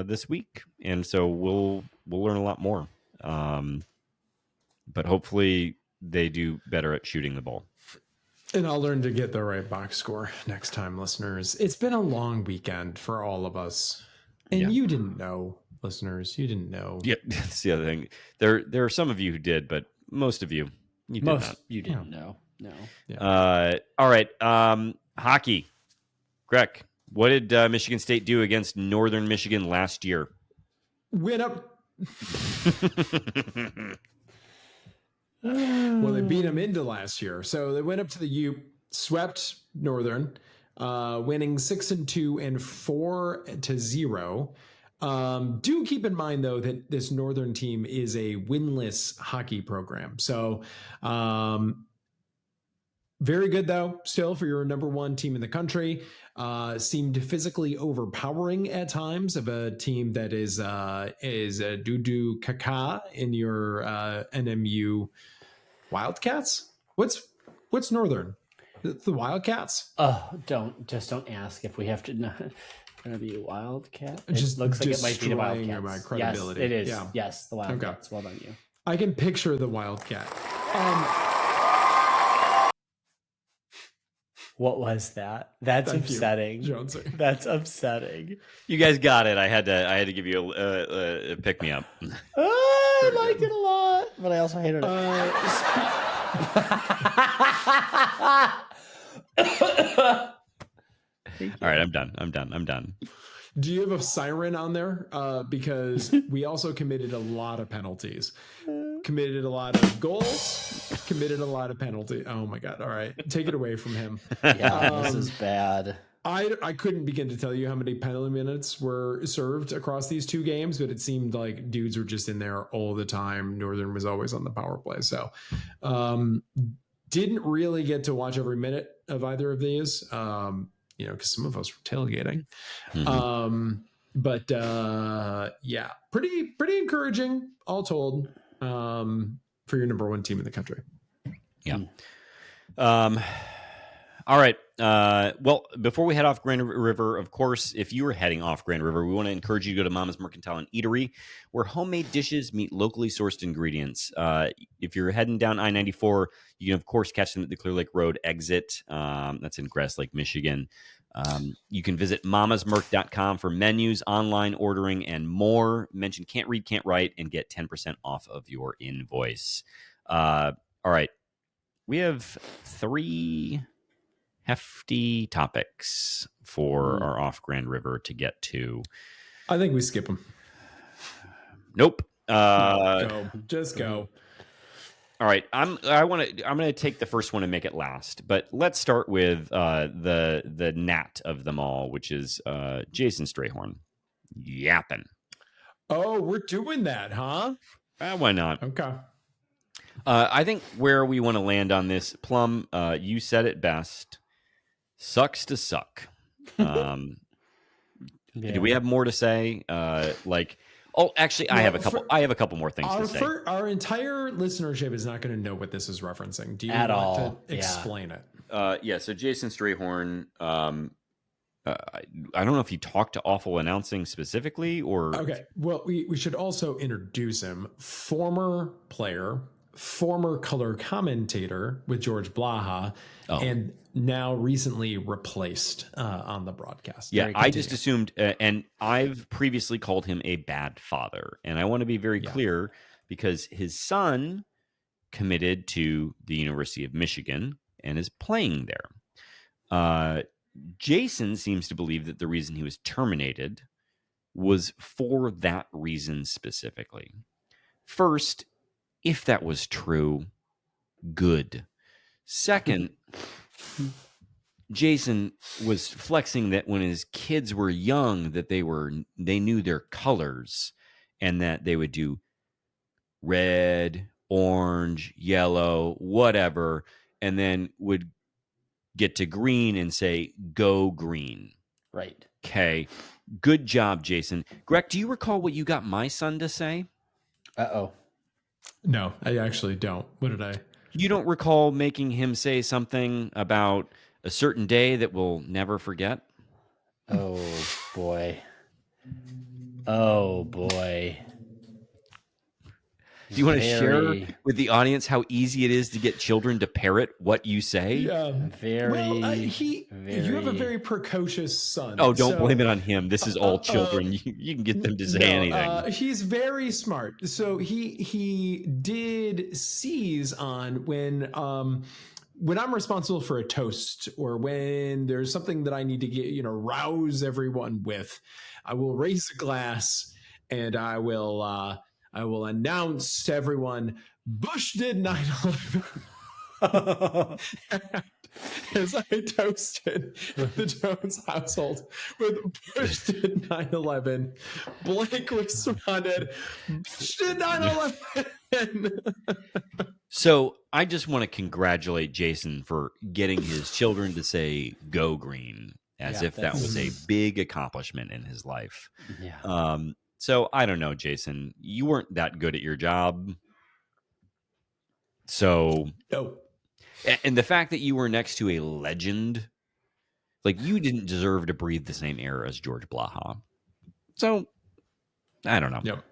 S1: this week, and so we'll learn a lot more. But hopefully they do better at shooting the ball.
S2: And I'll learn to get the right box score next time, listeners. It's been a long weekend for all of us. And you didn't know, listeners. You didn't know.
S1: Yeah, that's the other thing. There are some of you who did, but most of you did not.
S3: You didn't know. No.
S1: Yeah. All right. Hockey. Greg, what did Michigan State do against Northern Michigan last year?
S2: Went up. Well, they beat them into last year. So they went up to the U, swept Northern, winning 6-2 and 4-0. Do keep in mind, though, that this Northern team is a winless hockey program. So very good, though, still for your number 1 team in the country. Seemed physically overpowering at times of a team that is Dudu Kaka in your NMU Wildcats. What's Northern? The Wildcats?
S3: Oh, don't ask if we have to. Gonna be a Wildcat. It just looks like it might be the Wildcats.
S2: My credibility.
S3: Yes, it is.
S2: Yeah.
S3: Yes, the Wildcats. Okay. Well done, you.
S2: I can picture the Wildcat.
S3: What was that? That's upsetting.
S2: Jonesy.
S3: That's upsetting.
S1: You guys got it. I had to give you a pick me up.
S3: I liked it a lot, but I also hated it.
S1: All right, I'm done.
S2: Do you have a siren on there? Because we also committed a lot of penalties. Committed a lot of goals. Committed a lot of penalty. Oh my God. All right. Take it away from him.
S3: Yeah, this is bad.
S2: I couldn't begin to tell you how many penalty minutes were served across these 2 games, but it seemed like dudes were just in there all the time. Northern was always on the power play. So didn't really get to watch every minute of either of these, because some of us were tailgating.
S1: Mm-hmm.
S2: But yeah, pretty encouraging, all told, for your number 1 team in the country.
S1: Yeah. All right. Well, before we head off Grand River, of course, if you are heading off Grand River, we want to encourage you to go to Mama's Mercantile and Eatery, where homemade dishes meet locally sourced ingredients. If you're heading down I-94, you can, of course, catch them at the Clear Lake Road exit. That's in Grass Lake, Michigan. You can visit mamasmerc.com for menus, online ordering, and more. Mention Can't Read, Can't Write, and get 10% off of your invoice. All right. We have 3 hefty topics for our off Grand River to get to.
S2: I think we skip them.
S1: Nope.
S2: Go. Just go.
S1: All right, I'm going to take the first one and make it last, but let's start with the gnat of them all, which is Jason Strayhorn yapping.
S2: Oh, we're doing that, huh?
S1: Why not?
S2: Okay.
S1: I think where we want to land on this, Plum, you said it best. Sucks to suck.
S3: Yeah.
S1: Do we have more to say? Actually, I have a couple. I have a couple more things to say.
S2: Our entire listenership is not going to know what this is referencing. Do you
S3: At
S2: want
S3: all.
S2: to explain it?
S1: Yeah. So Jason Strayhorn. I don't know if he talked to Awful Announcing specifically, or
S2: okay. Well, we should also introduce him. Former player, former color commentator with George Blaha, and now recently replaced on the broadcast.
S1: Yeah, I just assumed, and I've previously called him a bad father, and I want to be very clear because his son committed to the University of Michigan and is playing there. Jason seems to believe that the reason he was terminated was for that reason specifically. First, if that was true, good. Second, Jason was flexing that when his kids were young, that they knew their colors and that they would do red, orange, yellow, whatever, and then would get to green and say, go green.
S3: Right.
S1: Okay. Good job, Jason. Greg, do you recall what you got my son to say?
S3: Uh-oh.
S2: No, I actually don't. What did I?
S1: You don't recall making him say something about a certain day that we'll never forget?
S3: Oh, boy. Oh, boy.
S1: Do you want to share with the audience how easy it is to get children to parrot what you say?
S2: Yeah,
S3: very.
S2: You have a very precocious son.
S1: Oh, don't blame it on him. This is all children. You can get them to say anything.
S2: He's very smart. So he did seize on when I'm responsible for a toast or when there's something that I need to get, rouse everyone with, I will raise a glass and I will announce to everyone, Bush did 9/11. As I toasted the Jones household with Bush did 9/11, Blake responded, Bush did 9/11.
S1: So I just want to congratulate Jason for getting his children to say "Go Green" as if that was a big accomplishment in his life.
S3: Yeah.
S1: So I don't know, Jason. You weren't that good at your job. So
S2: no.
S1: And the fact that you were next to a legend, like you didn't deserve to breathe the same air as George Blaha. So I don't know.
S2: Yep.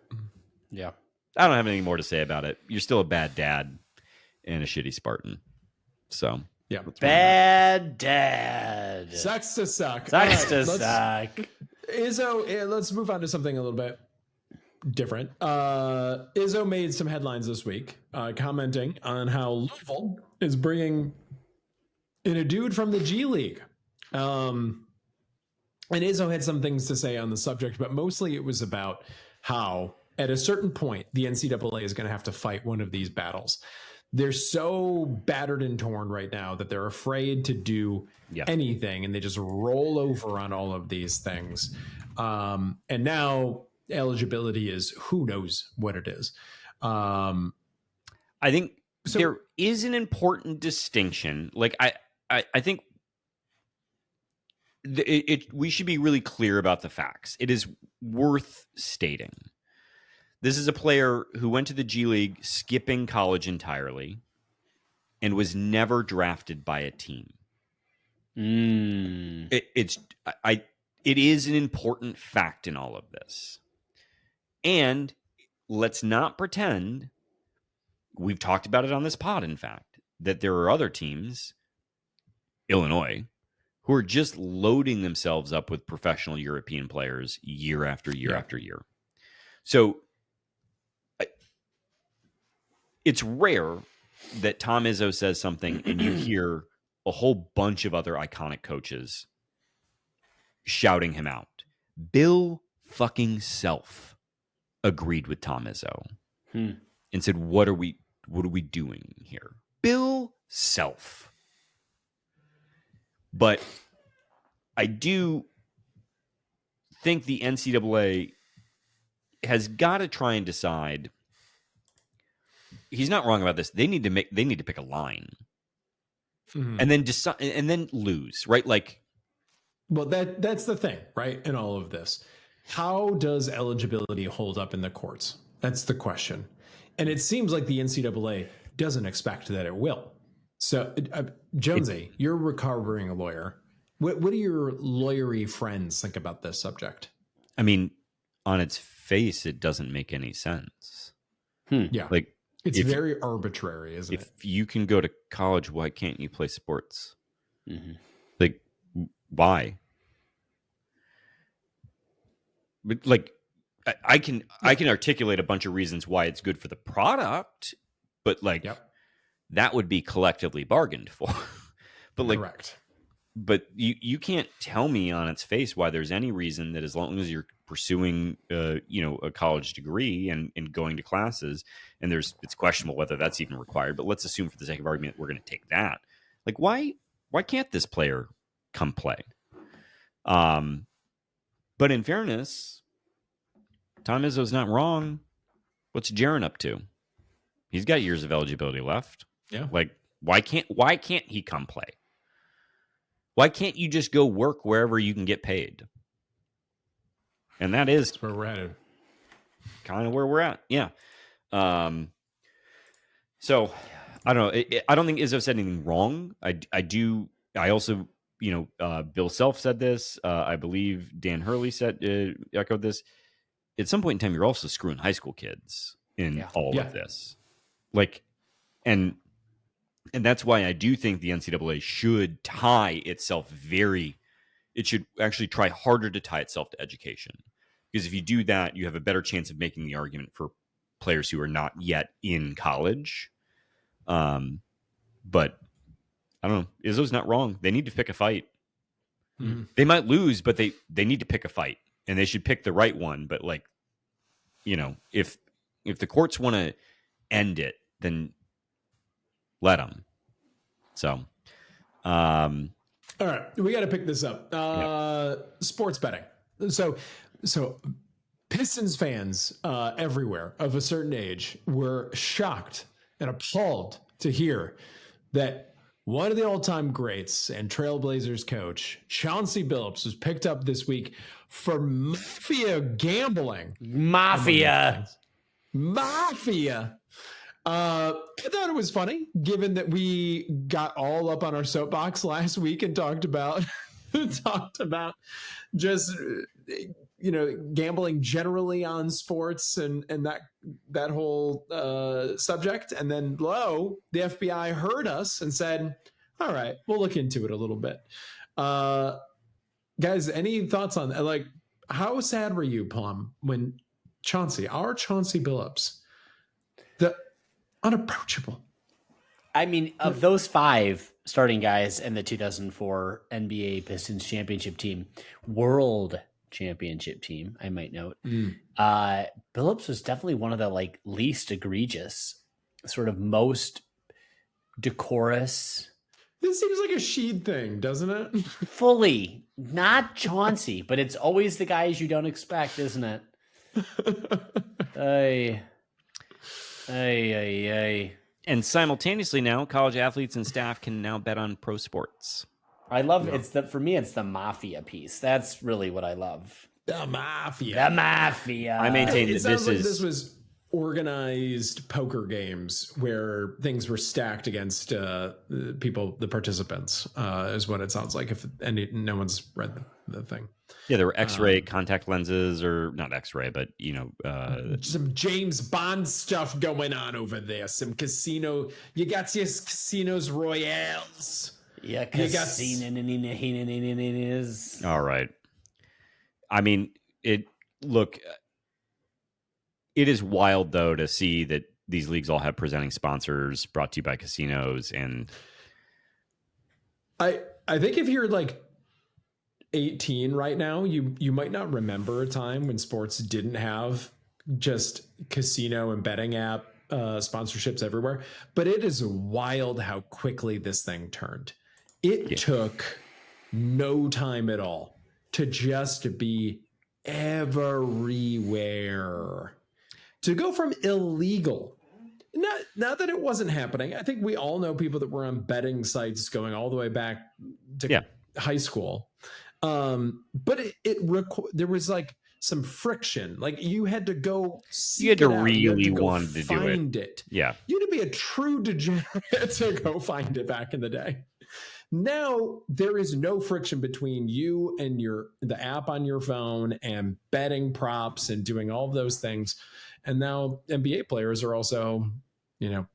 S3: Yeah.
S1: I don't have anything more to say about it. You're still a bad dad and a shitty Spartan. So
S2: yeah.
S3: Bad dad.
S2: Sucks to suck.
S3: Sucks to suck.
S2: Izzo, let's move on to something a little bit different. Izzo made some headlines this week commenting on how Louisville is bringing in a dude from the G League. And Izzo had some things to say on the subject, but mostly it was about how at a certain point, the NCAA is going to have to fight one of these battles. They're so battered and torn right now that they're afraid to do anything, and they just roll over on all of these things. And now eligibility is who knows what it is.
S1: I think there is an important distinction. Like I think we should be really clear about the facts. It is worth stating. This is a player who went to the G League skipping college entirely and was never drafted by a team. It is an important fact in all of this. And let's not pretend, we've talked about it on this pod, in fact, that there are other teams, Illinois, who are just loading themselves up with professional European players year after year after year. So it's rare that Tom Izzo says something and you hear a whole bunch of other iconic coaches shouting him out. Bill fucking Self agreed with Tom Izzo and said, what are we what are we doing here? Bill Self. But I do think the NCAA has got to try and decide. He's not wrong about this. They need to pick a line, and then decide, and then lose, right? Like,
S2: well, that's the thing, right? In all of this, how does eligibility hold up in the courts? That's the question, and it seems like the NCAA doesn't expect that it will. So, Jonesy, you're a recovering lawyer. What do your lawyery friends think about this subject?
S1: I mean, on its face, it doesn't make any sense.
S2: Yeah,
S1: like
S2: it's very arbitrary, isn't it?
S1: If you can go to college, why can't you play sports? Like, why? But like, I can articulate a bunch of reasons why it's good for the product, but like, that would be collectively bargained for. But like,
S2: correct.
S1: But you can't tell me on its face why there's any reason that, as long as you're pursuing a college degree and going to classes, and it's questionable whether that's even required, but let's assume for the sake of argument we're going to take that. Like, why can't this player come play? But in fairness, Tom Izzo's not wrong. What's Jaron up to? He's got years of eligibility left.
S2: Yeah.
S1: Like, why can't he come play? Why can't you just go work wherever you can get paid? And that's
S2: where we're headed.
S1: Kind of where we're at. Yeah. So I don't know. I don't think Izzo said anything wrong. I also, Bill Self said this. I believe Dan Hurley echoed this. At some point in time, you're also screwing high school kids in all of this. Like, and that's why I do think the NCAA should tie itself it should actually try harder to tie itself to education. Because if you do that, you have a better chance of making the argument for players who are not yet in college. But I don't know. Izzo's not wrong. They need to pick a fight. Mm-hmm. They might lose, but they need to pick a fight. And they should pick the right one. But like, if the courts want to end it, then let them. So,
S2: all right, we got to pick this up. Sports betting. So Pistons fans everywhere of a certain age were shocked and appalled to hear that one of the all-time greats and Trailblazers coach, Chauncey Billups, was picked up this week for mafia gambling.
S3: Mafia.
S2: I thought it was funny, given that we got all up on our soapbox last week and talked about just gambling generally on sports and that whole subject. And then the FBI heard us and said, all right, we'll look into it a little bit. Guys, any thoughts on that? Like, how sad were you, Plum, when our Chauncey Billups, the unapproachable?
S3: I mean, of those 5 starting guys in the 2004 NBA Pistons championship team, world championship team, I might note, Billups was definitely one of the least egregious, sort of most decorous.
S2: This seems like a Sheed thing, doesn't it?
S3: Fully, not Chauncey, but it's always the guys you don't expect, isn't it?
S1: And simultaneously now, college athletes and staff can now bet on pro sports.
S3: I love for me, it's the mafia piece. That's really what I love.
S2: The mafia.
S1: I maintain that
S2: this was organized poker games where things were stacked against the participants, is what it sounds like. If no one's read the thing.
S1: Yeah, there were X-ray contact lenses, or not X-ray, but
S2: some James Bond stuff going on over there. Some casino. You got your casinos royales.
S3: Yeah, casinos.
S1: All right. I mean, it is wild though to see that these leagues all have presenting sponsors brought to you by casinos, and
S2: I think if you're 18 right now, you might not remember a time when sports didn't have just casino and betting app sponsorships everywhere. But it is wild how quickly this thing turned. It took no time at all to just be everywhere. To go from illegal, not that it wasn't happening. I think we all know people that were on betting sites going all the way back to high school. But there was like some friction. Like you had to go seek
S1: you had to
S2: it out.
S1: really want to
S2: find
S1: do it.
S2: Yeah. You had to be a true degenerate to go find it back in the day. Now there is no friction between you and the app on your phone and betting props and doing all of those things. And now NBA players are also, it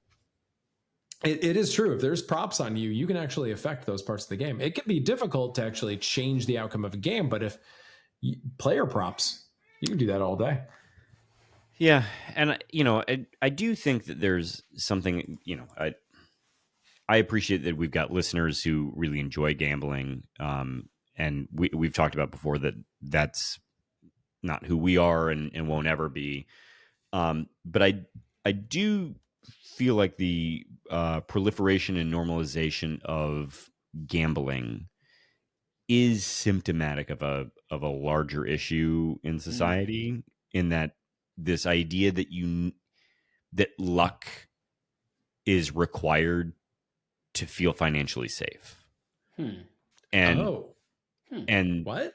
S2: is true. If there's props on you, you can actually affect those parts of the game. It can be difficult to actually change the outcome of a game, but if player props, you can do that all day.
S1: Yeah. And, I do think that there's something, I appreciate that we've got listeners who really enjoy gambling. And we've talked about before that that's not who we are and won't ever be. But I do feel like the proliferation and normalization of gambling is symptomatic of a larger issue in society, in that this idea that luck is required to feel financially safe. And
S2: what?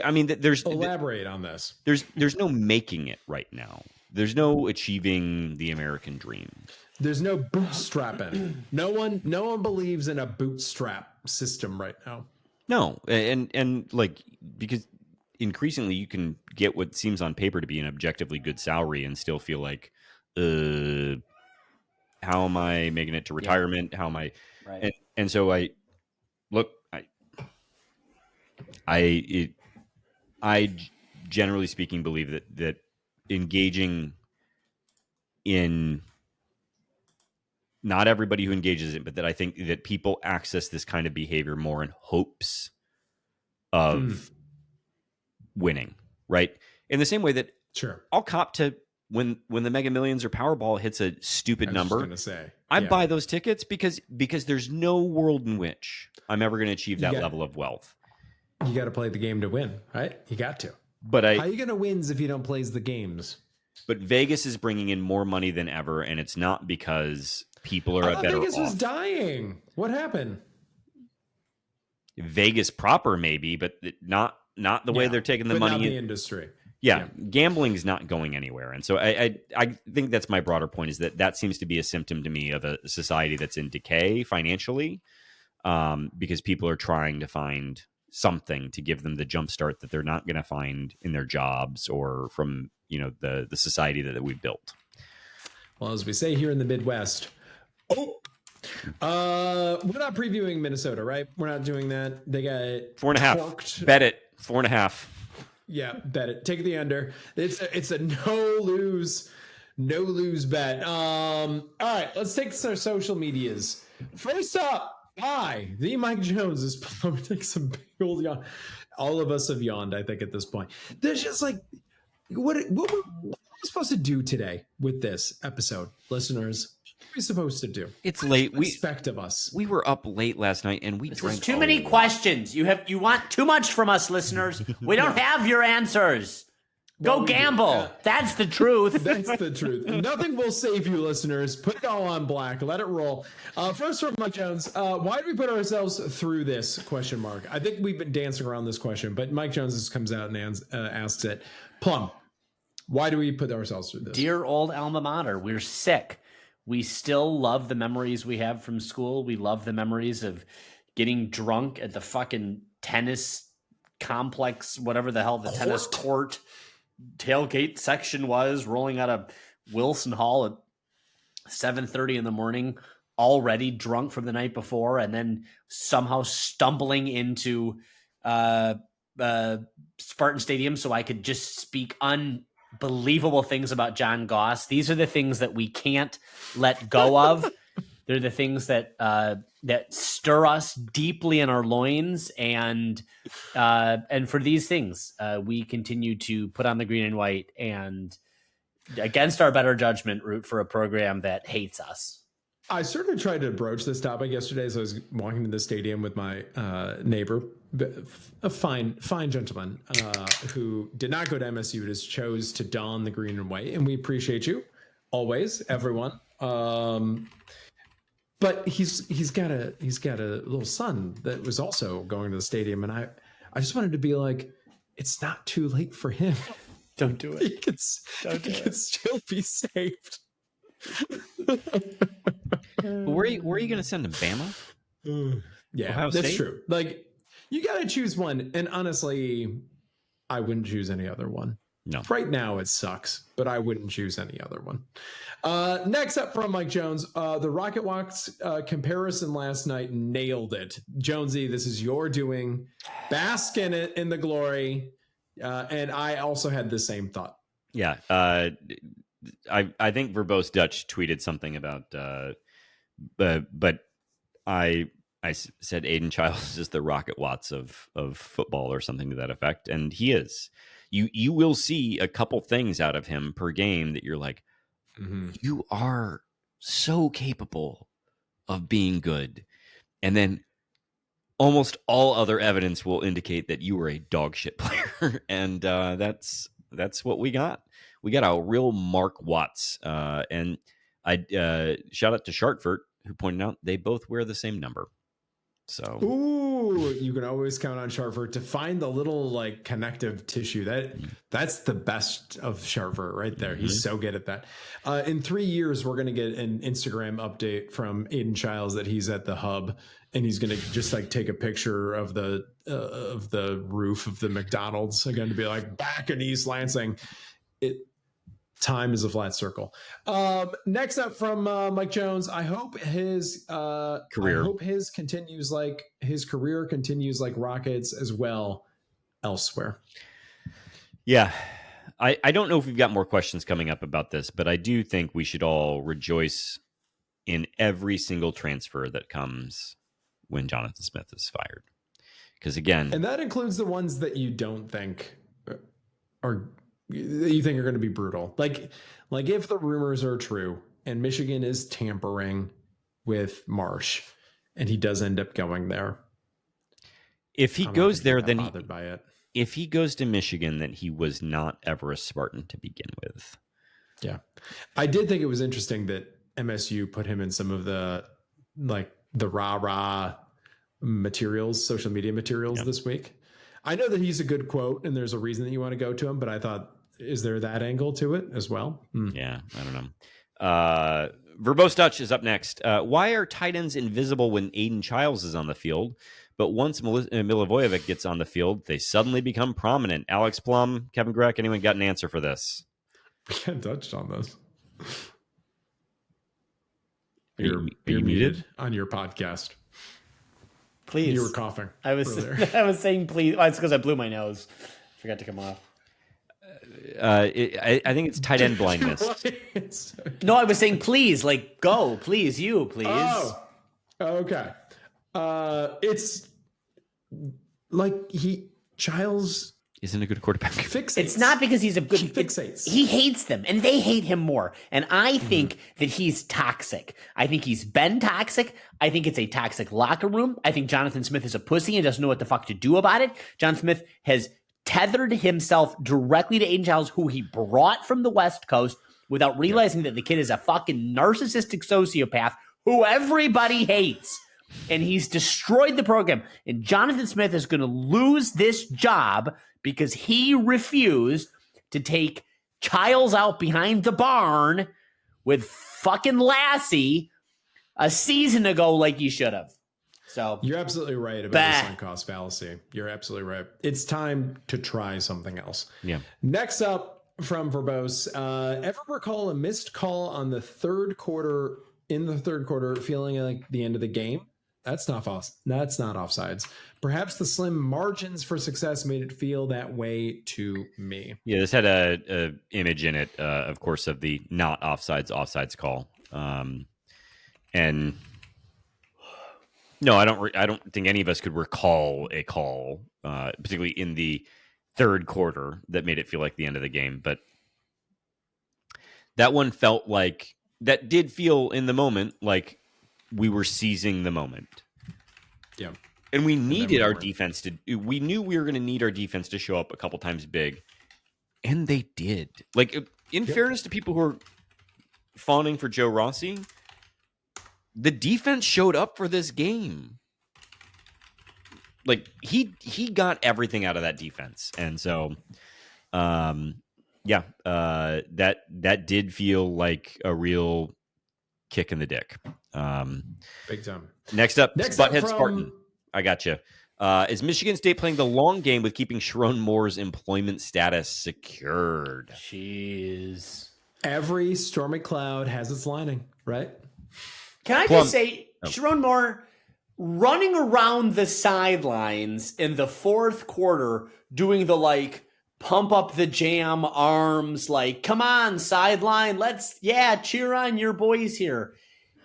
S1: I mean, there's
S2: elaborate on this.
S1: There's no making it right now. There's no achieving the American dream.
S2: There's no bootstrapping. No one believes in a bootstrap system right now.
S1: No, and like, because increasingly you can get what seems on paper to be an objectively good salary and still feel like, how am I making it to retirement? Yeah. How am I? Right. And so I generally speaking believe that engaging in, not everybody who engages in, but that I think that people access this kind of behavior more in hopes of winning, right? In the same way that I'll cop to when the Mega Millions or Powerball hits a stupid number, I buy those tickets because there's no world in which I'm ever going to achieve that level of wealth.
S2: You got to play the game to win, right? You got to.
S1: But
S2: how are you going to win if you don't play the games?
S1: But Vegas is bringing in more money than ever, and it's not because people are better off.
S2: Vegas was dying. What happened?
S1: Vegas proper, maybe, but not the way they're taking the money.
S2: Not the industry.
S1: Yeah, gambling is not going anywhere, and so I think that's my broader point, is that seems to be a symptom to me of a society that's in decay financially, because people are trying to find something to give them the jumpstart that they're not going to find in their jobs or from the society that we built.
S2: Well, as we say here in the Midwest, we're not previewing Minnesota, right? We're not doing that. They got
S1: 4.5. Bet it 4.5.
S2: Yeah, bet it. Take the under. It's a no lose bet. All right, let's take our social medias. First up, the Mike Jones is take some big old yawn. All of us have yawned, I think, at this point. There's just like, what are we supposed to do today with this episode, listeners? What are we supposed to do?
S1: It's late.
S2: We expect of us.
S1: We were up late last night and we drank
S3: too many questions. You want too much from us, listeners. We don't have your answers. Go gamble. That's the truth.
S2: That's the truth. Nothing will save you, listeners. Put it all on black. Let it roll. First from Mike Jones. Why did we put ourselves through this ? I think we've been dancing around this question, but Mike Jones comes out and asks it. Plum, why do we put ourselves through this?
S3: Dear old alma mater, we're sick. We still love the memories we have from school. We love the memories of getting drunk at the fucking tennis complex, whatever the hell the tennis court tailgate section was, rolling out of Wilson Hall at 7:30 in the morning, already drunk from the night before, and then somehow stumbling into Spartan Stadium so I could just speak unbelievable things about John Goss. These are the things that we can't let go of. They're the things that stir us deeply in our loins, and for these things, we continue to put on the green and white and against our better judgment, root for a program that hates us.
S2: I sort of tried to broach this topic yesterday as I was walking to the stadium with my neighbor, a fine gentleman who did not go to MSU, just chose to don the green and white, and we appreciate you always, everyone. But he's got a little son that was also going to the stadium, and I just wanted to be like, it's not too late for him.
S3: Don't do it.
S2: He can still be saved.
S1: Where are you going to send him? Bama?
S2: Yeah,
S1: Ohio
S2: that's
S1: State?
S2: true. Like, you got to choose one. And honestly, I wouldn't choose any other one.
S1: No.
S2: Right now, it sucks, but I wouldn't choose any other one. Next up from Mike Jones, the Rocket Walks comparison last night nailed it. Jonesy, this is your doing. Bask in it, in the glory. And I also had the same thought.
S1: Yeah. I think Verbose Dutch tweeted something about, but I said Aiden Childs is the Rocket Watts of football or something to that effect, and he is. You will see a couple things out of him per game that you're like, you are so capable of being good, and then almost all other evidence will indicate that you were a dog shit player, and that's what we got. We got a real Mark Watts, and I shout out to Shartford, who pointed out they both wear the same number. So,
S2: ooh, you can always count on Shartford to find the little like connective tissue. That's the best of Shartford right there. He's so good at that. In 3 years, we're gonna get an Instagram update from Aiden Childs that he's at the hub, and he's gonna just like take a picture of the roof of the McDonald's again to be like back in East Lansing. Time is a flat circle. Next up from Mike Jones, I hope his career continues like Rockets as well elsewhere.
S1: Yeah. I don't know if we've got more questions coming up about this, but I do think we should all rejoice in every single transfer that comes when Jonathan Smith is fired. Because again,
S2: and that includes the ones that you don't think are going to be brutal. Like if the rumors are true and Michigan is tampering with Marsh and he does end up going there.
S1: If he goes there, then
S2: bothered by it.
S1: If he goes to Michigan, then he was not ever a Spartan to begin with.
S2: Yeah. I did think it was interesting that MSU put him in some of the rah-rah materials, social media materials this week. I know that he's a good quote and there's a reason that you want to go to him, but I thought, is there that angle to it as well?
S1: Yeah, I don't know. Verbose Dutch is up next. Why are tight ends invisible when Aiden Childs is on the field? But once Milivojevic gets on the field, they suddenly become prominent. Alex Plum, Kevin Greck, anyone got an answer for this?
S2: We hadn't touched on this.
S1: Are you
S2: muted on your podcast.
S3: Please.
S2: You were coughing.
S3: I was saying please. Oh, it's because I blew my nose. Forgot to come off.
S1: I think it's tight end blindness.
S3: No, I was saying please, like go, please, you, please.
S2: Oh, okay. It's like Childs
S1: isn't a good quarterback.
S2: Fixates.
S3: It's not because he's a good
S2: fixates.
S3: He hates them, and they hate him more. And I think that he's toxic. I think he's been toxic. I think it's a toxic locker room. I think Jonathan Smith is a pussy and doesn't know what the fuck to do about it. Jonathan Smith has tethered himself directly to Aiden Childs, who he brought from the West Coast, without realizing that the kid is a fucking narcissistic sociopath who everybody hates. And he's destroyed the program. And Jonathan Smith is going to lose this job because he refused to take Childs out behind the barn with fucking Lassie a season ago like he should have. So
S2: you're absolutely right about the sunk cost fallacy. You're absolutely right. It's time to try something else.
S1: Yeah.
S2: Next up from Verbose, ever recall a missed call on the third quarter, feeling like the end of the game? That's not offsides. Perhaps the slim margins for success made it feel that way to me.
S1: Yeah, this had a image in it, of course, of the not offsides call. And no, I don't think any of us could recall a call, particularly in the third quarter, that made it feel like the end of the game. But That one felt like that did feel in the moment like we were seizing the moment.
S2: Yeah.
S1: And we needed our
S2: weren't.
S1: defense we knew we were going to need our defense to show up a couple times big. And they did. Like, in fairness to people who are fawning for Joe Rossi, the defense showed up for this game. Like, he got everything out of that defense. And so, that did feel like a real kick in the dick.
S2: Big time.
S1: Next up, Butthead Spartan. I got you. Is Michigan State playing the long game with keeping Sharon Moore's employment status secured?
S3: Jeez.
S2: Every stormy cloud has its lining, right?
S3: Can I just say, Sharon Moore running around the sidelines in the fourth quarter doing the, like, pump up the jam arms, like, come on, sideline, cheer on your boys here.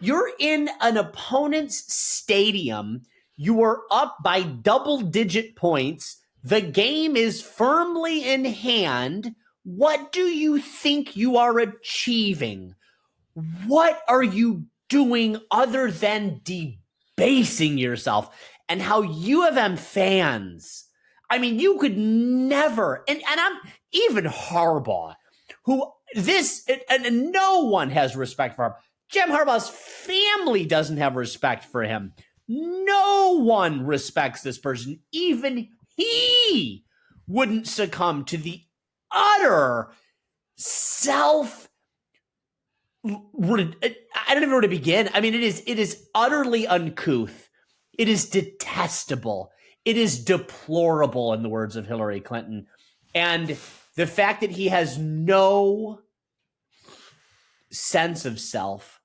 S3: You're in an opponent's stadium. You are up by double-digit points. The game is firmly in hand. What do you think you are achieving? What are you doing other than debasing yourself? And how U of M fans, I mean, you could never, and I'm even Harbaugh, who and no one has respect for him. Jim Harbaugh's family doesn't have respect for him. No one respects this person. Even he wouldn't succumb to the utter I don't even know where to begin. I mean, it is utterly uncouth. It is detestable. It is deplorable, in the words of Hillary Clinton. And the fact that he has no sense of self,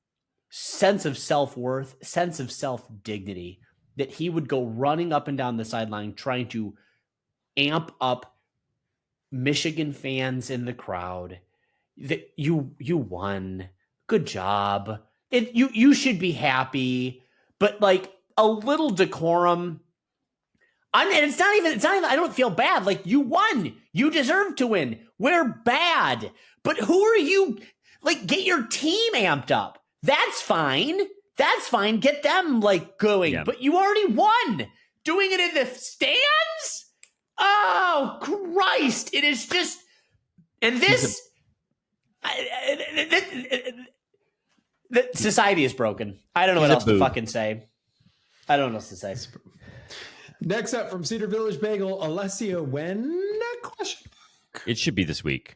S3: sense of self-worth, sense of self-dignity, that he would go running up and down the sideline trying to amp up Michigan fans in the crowd. That you won. Good job. You should be happy, but like a little decorum. And it's not even, I don't feel bad. Like, you won. You deserve to win. We're bad. But who are you? Like, get your team amped up. That's fine. That's fine. Get them, like, going. Yeah. But you already won. Doing it in the stands? Oh, Christ. It is just, and this, society is broken. I don't know what else to fucking say. I don't know what else to say.
S2: Next up from Cedar Village Bagel, Alessio, when? Question.
S1: It should be this week.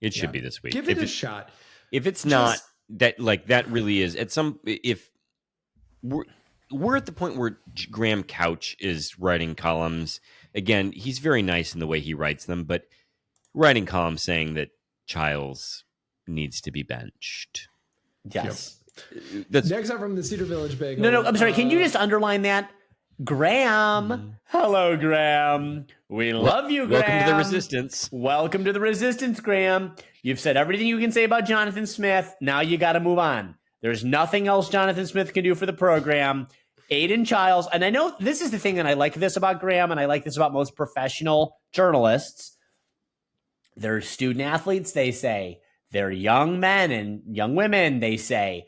S1: It should be this week.
S2: Give it a shot.
S1: If it's not, that really is at some. If we're at the point where Graham Couch is writing columns again, he's very nice in the way he writes them, but writing columns saying that Childs needs to be benched.
S3: Yes.
S2: That's next up from the Cedar Village Bagel.
S3: No, I'm sorry. Can you just underline that? Graham. Hello, Graham. We love you, Graham.
S1: Welcome to the Resistance.
S3: Welcome to the Resistance, Graham. You've said everything you can say about Jonathan Smith. Now you got to move on. There's nothing else Jonathan Smith can do for the program. Aiden Childs, and I know this is the thing, and I like this about Graham, and I like this about most professional journalists. They're student athletes, they say. They're young men and young women, they say.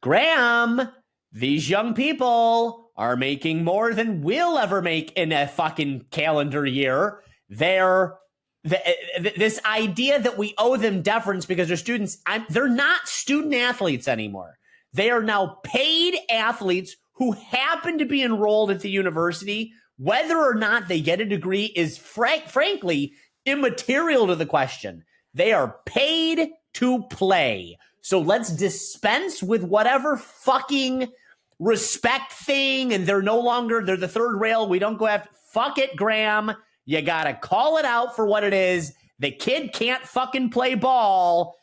S3: Graham, these young people are making more than we'll ever make in a fucking calendar year. This idea that we owe them deference because they're students, they're not student athletes anymore. They are now paid athletes who happen to be enrolled at the university. Whether or not they get a degree is frankly immaterial to the question. They are paid to play. So let's dispense with whatever fucking respect thing, and they're the third rail. We don't go after. Fuck it, Graham. You gotta call it out for what it is. The kid can't fucking play ball.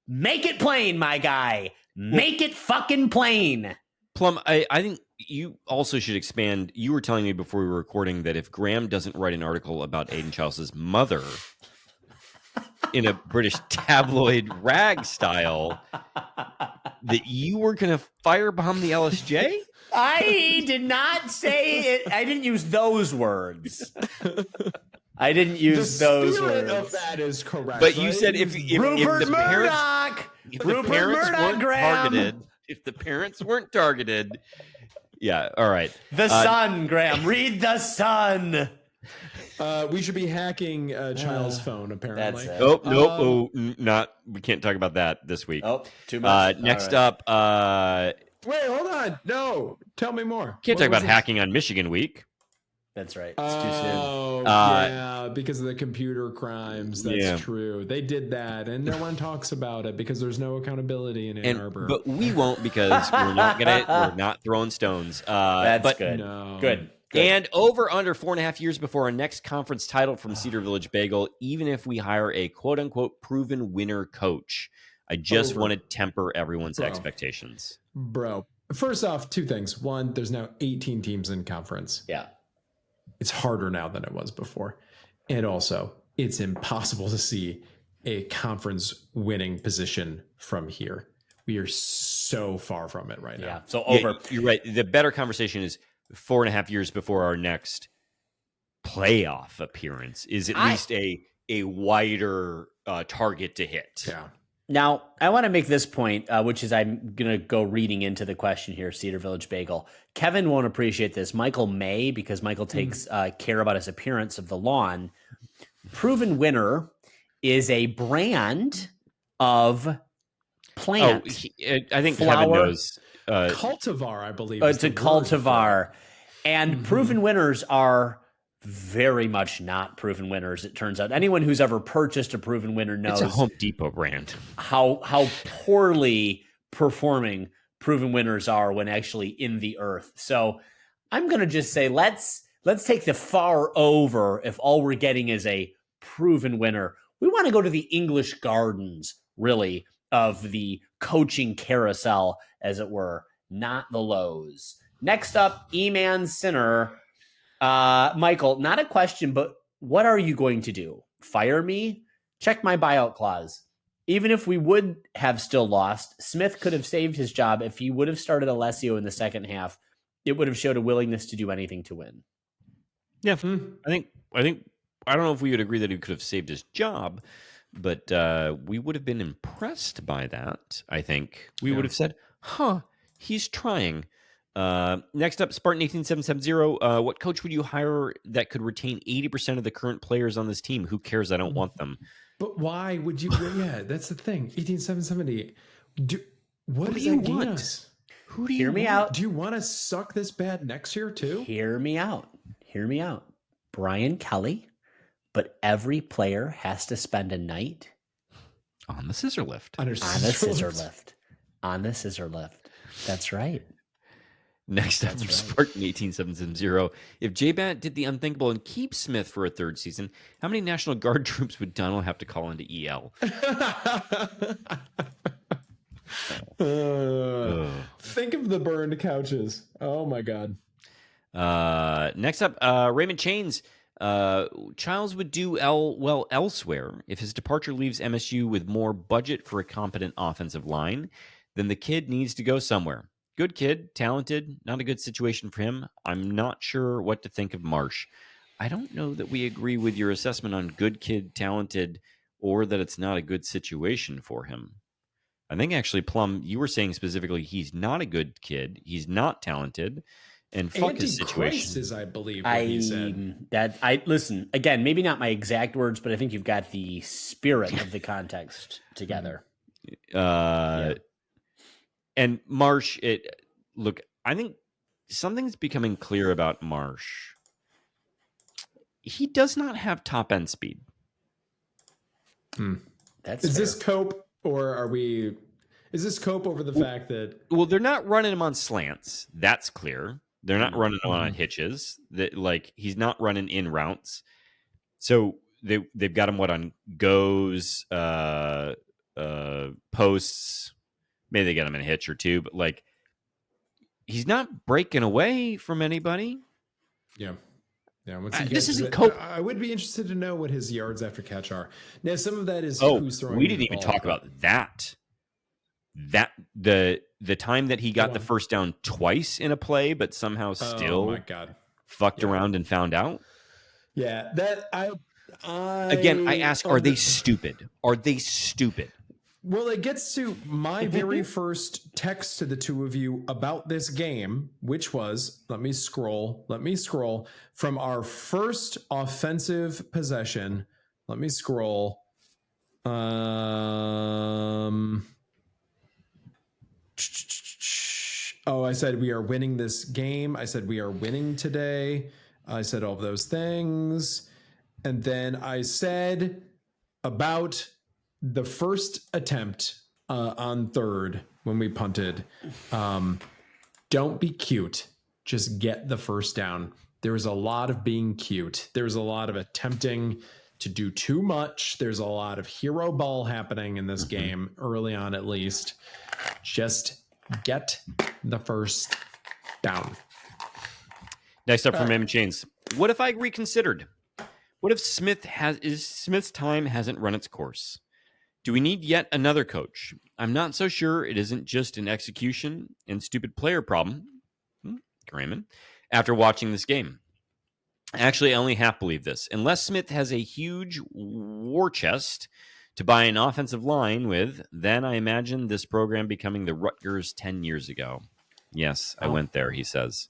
S3: Make it plain, my guy. Make it fucking plain.
S1: Plum, I think you also should expand. You were telling me before we were recording that if Graham doesn't write an article about Aiden Childs' mother in a British tabloid rag style, that you were going to firebomb the LSJ?
S3: I did not say it. I didn't use those words. I didn't use those
S2: spirit
S3: words.
S2: of that is correct.
S1: But you
S2: right?
S1: said if
S3: Rupert
S1: the parents,
S3: Murdoch.
S1: if the
S3: Rupert
S1: parents
S3: Murdoch,
S1: weren't
S3: Graham.
S1: targeted, if the parents weren't targeted, yeah, all right.
S3: The Sun, Graham. Read the Sun.
S2: We should be hacking a child's phone, apparently.
S3: That's it.
S1: Oh no! Not. We can't talk about that this week.
S3: Oh, too much.
S1: Next
S3: All
S1: up,
S2: Wait, hold on. No, tell me more.
S1: can't
S2: What
S1: talk about
S2: was it?
S1: hacking on Michigan Week.
S3: That's right. It's too soon.
S2: Oh, yeah, because of the computer crimes. That's
S1: Yeah.
S2: true. They did that, and no one talks about it because there's no accountability in Ann Arbor.
S1: But we won't because we're not throwing stones.
S3: That's
S1: but
S3: good.
S2: No.
S3: Good.
S1: And over under 4.5 years before our next conference title from Cedar Village Bagel, even if we hire a quote unquote proven winner coach. I just want to temper everyone's expectations.
S2: Bro, first off, two things. One, there's now 18 teams in conference.
S3: Yeah.
S2: It's harder now than it was before. And also, it's impossible to see a conference winning position from here. We are so far from it right now.
S3: Yeah. So over.
S1: Yeah, you're right. The better conversation is 4.5 years before our next playoff appearance is at least a wider target to hit.
S2: Yeah.
S3: Now, I want to make this point, which is I'm going to go reading into the question here, Cedar Village Bagel. Kevin won't appreciate this. Michael may, because Michael takes care about his appearance of the lawn. Proven Winner is a brand of plant.
S1: I think
S3: flower,
S1: Kevin knows.
S2: Cultivar, I believe.
S3: It's a cultivar. And Proven Winners are very much not proven winners, it turns out. Anyone who's ever purchased a Proven Winner knows
S1: It's a Home Depot brand.
S3: how poorly performing Proven Winners are when actually in the earth. So I'm going to just say let's take the far over if all we're getting is a Proven Winner. We want to go to the English Gardens, really, of the coaching carousel, as it were, not the lows. Next up, E-Man Sinner. Michael, not a question, but what are you going to do? Fire me? Check my buyout clause. Even if we would have still lost, Smith could have saved his job if he would have started Alessio in the second half. It would have showed a willingness to do anything to win.
S1: Yeah, I think I don't know if we would agree that he could have saved his job, but we would have been impressed by that. I think we would have said, "Huh, he's trying." Next up, Spartan 18770. What coach would you hire that could retain 80% of the current players on this team? Who cares? I don't want them.
S2: But why would you? Yeah, that's the thing. 18770. What does
S1: do you
S2: that gain
S1: want?
S2: us?
S1: Who do you
S3: Hear me
S1: want?
S3: out.
S2: Do you want to suck this bad next year too?
S3: Hear me out. Hear me out. Brian Kelly, but every player has to spend a night
S1: On the scissor lift.
S3: on the scissor lift. On the scissor lift. That's right.
S1: Next up from Spartan 18770. If J-Bat did the unthinkable and keep Smith for a third season, how many National Guard troops would Donald have to call into EL?
S2: Think of the burned couches. Oh my God.
S1: Next up, Raymond Chains. Childs would do well elsewhere. If his departure leaves MSU with more budget for a competent offensive line, then the kid needs to go somewhere. Good kid, talented, not a good situation for him. I'm not sure what to think of Marsh. I don't know that we agree with your assessment on good kid, talented, or that it's not a good situation for him. I think actually, Plum, you were saying specifically he's not a good kid, he's not talented, and fuck his situation.
S2: Is, I believe, what he said.
S3: Listen again. Maybe not my exact words, but I think you've got the spirit of the context together.
S1: And Marsh, I think something's becoming clear about Marsh. He does not have top end speed.
S3: That's
S2: Is
S3: fair.
S2: this cope, or are we? Is this cope over the fact that?
S1: Well, they're not running him on slants. That's clear. They're not running him on hitches. That he's not running in routes. So they've got him on goes, posts. Maybe they get him in a hitch or two, but he's not breaking away from anybody.
S2: Yeah.
S1: This isn't cope.
S2: I would be interested to know what his yards after catch are. Now, some of that is who's throwing.
S1: We didn't even talk about that. That the time that he got the first down twice in a play, but somehow still
S2: my God.
S1: fucked around and found out.
S2: Yeah, that
S1: Again, I ask, are they stupid? Are they stupid?
S2: Well, it gets to my very first text to the two of you about this game, which was, let me scroll from our first offensive possession. Let me scroll. I said we are winning this game. I said we are winning today. I said all of those things. And then I said about the first attempt on third when we punted, don't be cute. Just get the first down. There was a lot of being cute. There was a lot of attempting to do too much. There's a lot of hero ball happening in this game early on, at least. Just get the first down.
S1: Next up from Raymond Chains. What if I reconsidered? What if Smith's time hasn't run its course? Do we need yet another coach? I'm not so sure it isn't just an execution and stupid player problem, Raymond, after watching this game. Actually, I only half believe this. Unless Smith has a huge war chest to buy an offensive line with, then I imagine this program becoming the Rutgers 10 years ago. Yes, I went there, he says.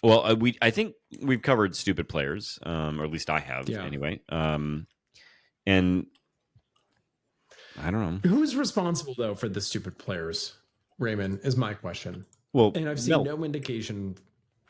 S1: Well, I think we've covered stupid players, or at least I have, anyway. And I don't know.
S2: Who's responsible, though, for the stupid players, Raymond, is my question.
S1: Well,
S2: and I've seen no indication.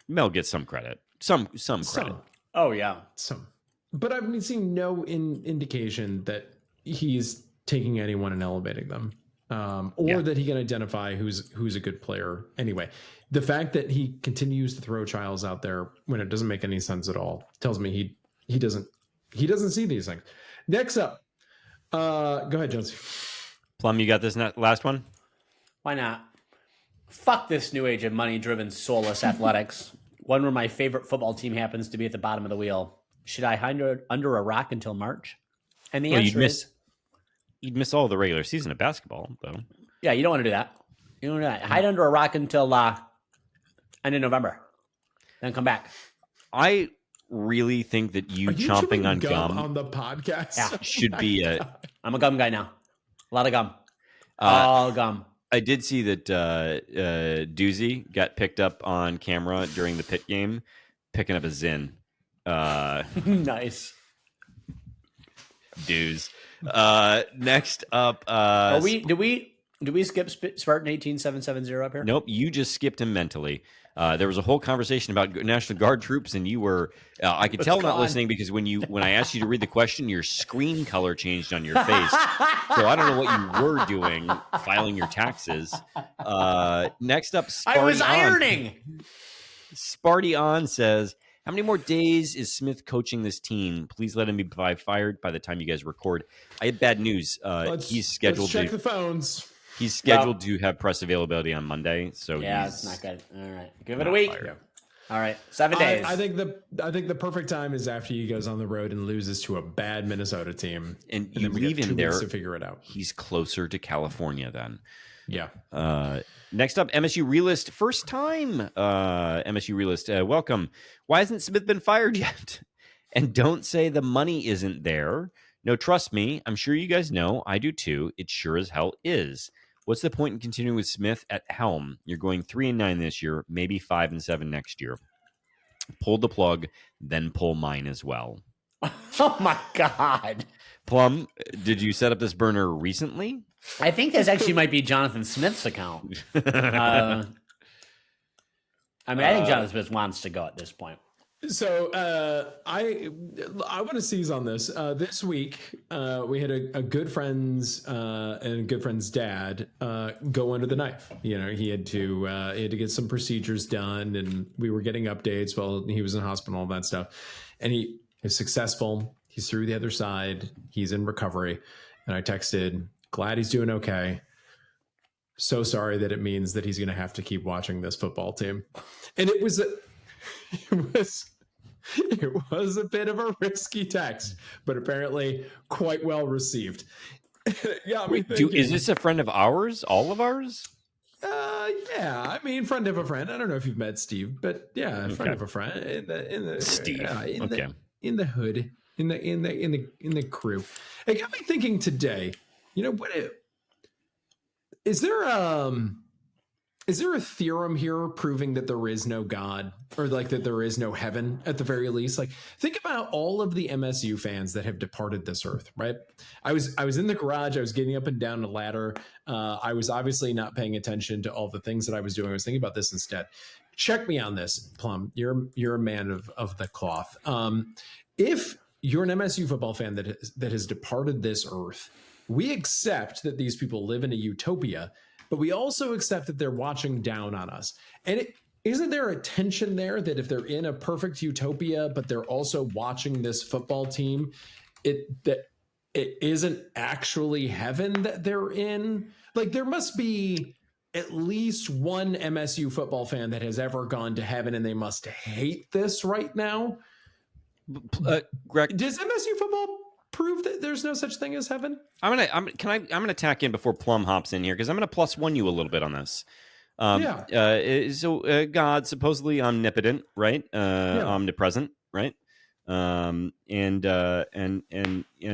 S1: Mel gets some credit. Some credit.
S3: Oh, yeah.
S2: Some. But I've seen no indication that he's taking anyone and elevating them. Or that he can identify who's a good player. Anyway, the fact that he continues to throw Childs out there when it doesn't make any sense at all tells me he doesn't see these things. Next up, go ahead, Jonesy.
S1: Plum, you got this last one?
S3: Why not? Fuck this new age of money-driven, soulless athletics. One where my favorite football team happens to be at the bottom of the wheel. Should I hide under a rock until March? And the answer is...
S1: You'd miss all the regular season of basketball, though.
S3: Yeah, you don't want to do that. You don't want to do that. Hide under a rock until end of November. Then come back.
S1: I really think that you chomping on gum
S2: on the podcast
S1: should be a...
S3: I'm a gum guy now. A lot of gum. All gum.
S1: I did see that Doozy got picked up on camera during the Pitt game, picking up a Zin.
S3: Nice.
S1: Dues. Next up,
S3: do we skip Spartan 18770 up here?
S1: Nope, you just skipped him mentally. There was a whole conversation about National Guard troops, and you were I could tell not listening because when I asked you to read the question, your screen color changed on your face. So I don't know what you were doing, filing your taxes. Next up, Sparty
S3: I was ironing.
S1: Sparty on says, how many more days is Smith coaching this team? Please let him be fired by the time you guys record. I had bad news. He's scheduled
S2: to check the phones.
S1: He's scheduled to have press availability on Monday. So
S3: it's not good. All right, give it a week. Yeah. All right, 7 days.
S2: I think the perfect time is after he goes on the road and loses to a bad Minnesota team,
S1: and you leave him there
S2: to figure it out.
S1: He's closer to California then.
S2: Yeah.
S1: Next up, MSU Realist. First time MSU Realist. Welcome. Why hasn't Smith been fired yet? And don't say the money isn't there. No, trust me. I'm sure you guys know. I do too. It sure as hell is. What's the point in continuing with Smith at helm? You're going 3-9 this year, maybe 5-7 next year. Pull the plug, then pull mine as well.
S3: Oh my God.
S1: Plum, did you set up this burner recently?
S3: I think this actually might be Jonathan Smith's account. I think Jonathan Smith wants to go at this point.
S2: So I want to seize on this. This week we had a good friend's and a good friend's dad go under the knife. You know, he had to get some procedures done, and we were getting updates while he was in hospital, all that stuff. And he is successful. He's through the other side. He's in recovery. And I texted, glad he's doing okay. So sorry that it means that he's going to have to keep watching this football team. And it was a bit of a risky text, but apparently quite well received. Yeah,
S1: is this a friend of ours? All of ours?
S2: Yeah, I mean, friend of a friend. I don't know if you've met Steve, but yeah, friend of a friend in the
S1: Steve.
S2: in the hood, in the crew. It got me thinking today. You know, is there a theorem here proving that there is no God, or like that there is no heaven at the very least? Like, think about all of the MSU fans that have departed this earth, right? I was in the garage. I was getting up and down a ladder. I was obviously not paying attention to all the things that I was doing. I was thinking about this instead. Check me on this, Plum. You're a man of the cloth. If you're an MSU football fan that has departed this earth, we accept that these people live in a utopia, but we also accept that they're watching down on us. And isn't there a tension there that if they're in a perfect utopia, but they're also watching this football team, that it isn't actually heaven that they're in? Like, there must be at least one MSU football fan that has ever gone to heaven, and they must hate this right now.
S1: Greg,
S2: does MSU football prove that there's no such thing as heaven?
S1: I'm gonna tack in before Plum hops in here, because I'm gonna +1 you a little bit on this. So God, supposedly omnipotent, right? Omnipresent, right? And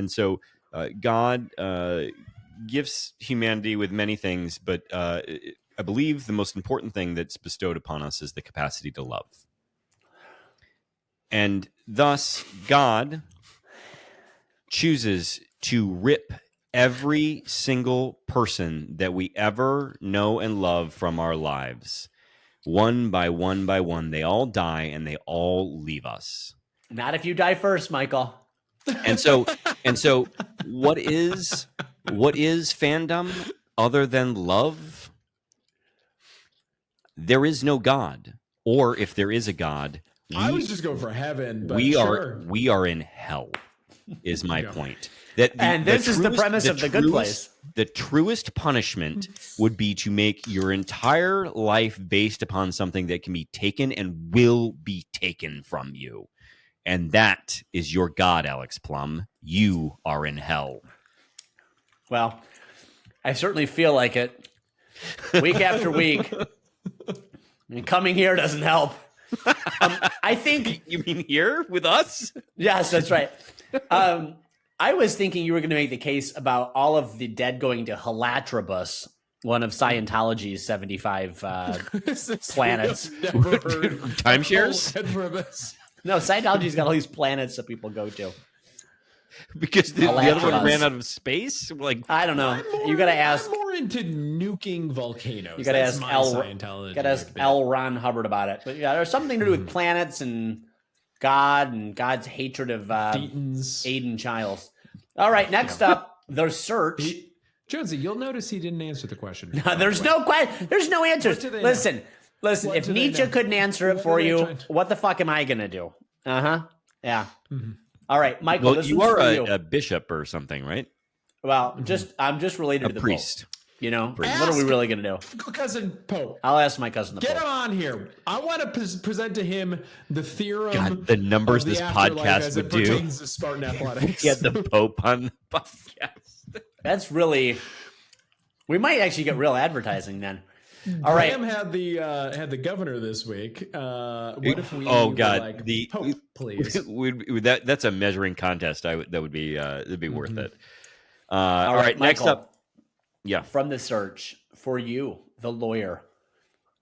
S1: so God gifts humanity with many things, but I believe the most important thing that's bestowed upon us is the capacity to love. And thus, God chooses to rip every single person that we ever know and love from our lives. One by one by one, they all die and they all leave us.
S3: Not if you die first, Michael.
S1: And so what is fandom other than love? There is no God. Or if there is a God,
S2: I was just going for heaven, but
S1: we are in hell, is my point.
S3: And this is the premise of The Good Place.
S1: The truest punishment would be to make your entire life based upon something that can be taken and will be taken from you. And that is your God, Alex Plum. You are in hell.
S3: Well, I certainly feel like it week after week. And coming here doesn't help. I think...
S1: You mean here with us?
S3: Yes, that's right. I was thinking you were going to make the case about all of the dead going to Halatribus, one of Scientology's 75 planets.
S1: Timeshares?
S3: No, Scientology's got all these planets that people go to.
S1: Because the other one ran out of space? Like,
S3: I don't know. You got to ask.
S2: I'm more into nuking volcanoes.
S3: You got to ask L. Ron Hubbard about it. But yeah, there's something to do with planets and God and God's hatred of Aiden Childs. All right, next up, The Search.
S2: Jonesy, you'll notice he didn't answer the question.
S3: No, there's no answers. Listen. If Nietzsche couldn't answer it for you, what the fuck am I gonna do? Yeah. Mm-hmm. All right, Michael.
S1: Well, you are a bishop or something, right?
S3: Well, I'm just related to the
S1: priest.
S3: Pope. You know, what are we really going to do?
S2: Cousin Pope.
S3: I'll ask my cousin the Pope.
S2: Get him on here. I want to present to him the theorem.
S1: God, the numbers this podcast would do.
S2: To Spartan athletics.
S1: Get the Pope on the podcast.
S3: That's really. We might actually get real advertising then. All right.
S2: Graham had the governor this week. What if we?
S1: Oh God,
S2: like, Pope, please.
S1: That's a measuring contest. That would be it'd be worth it.
S3: All right,
S1: Michael, next up. Yeah.
S3: From The Search, for you, the lawyer.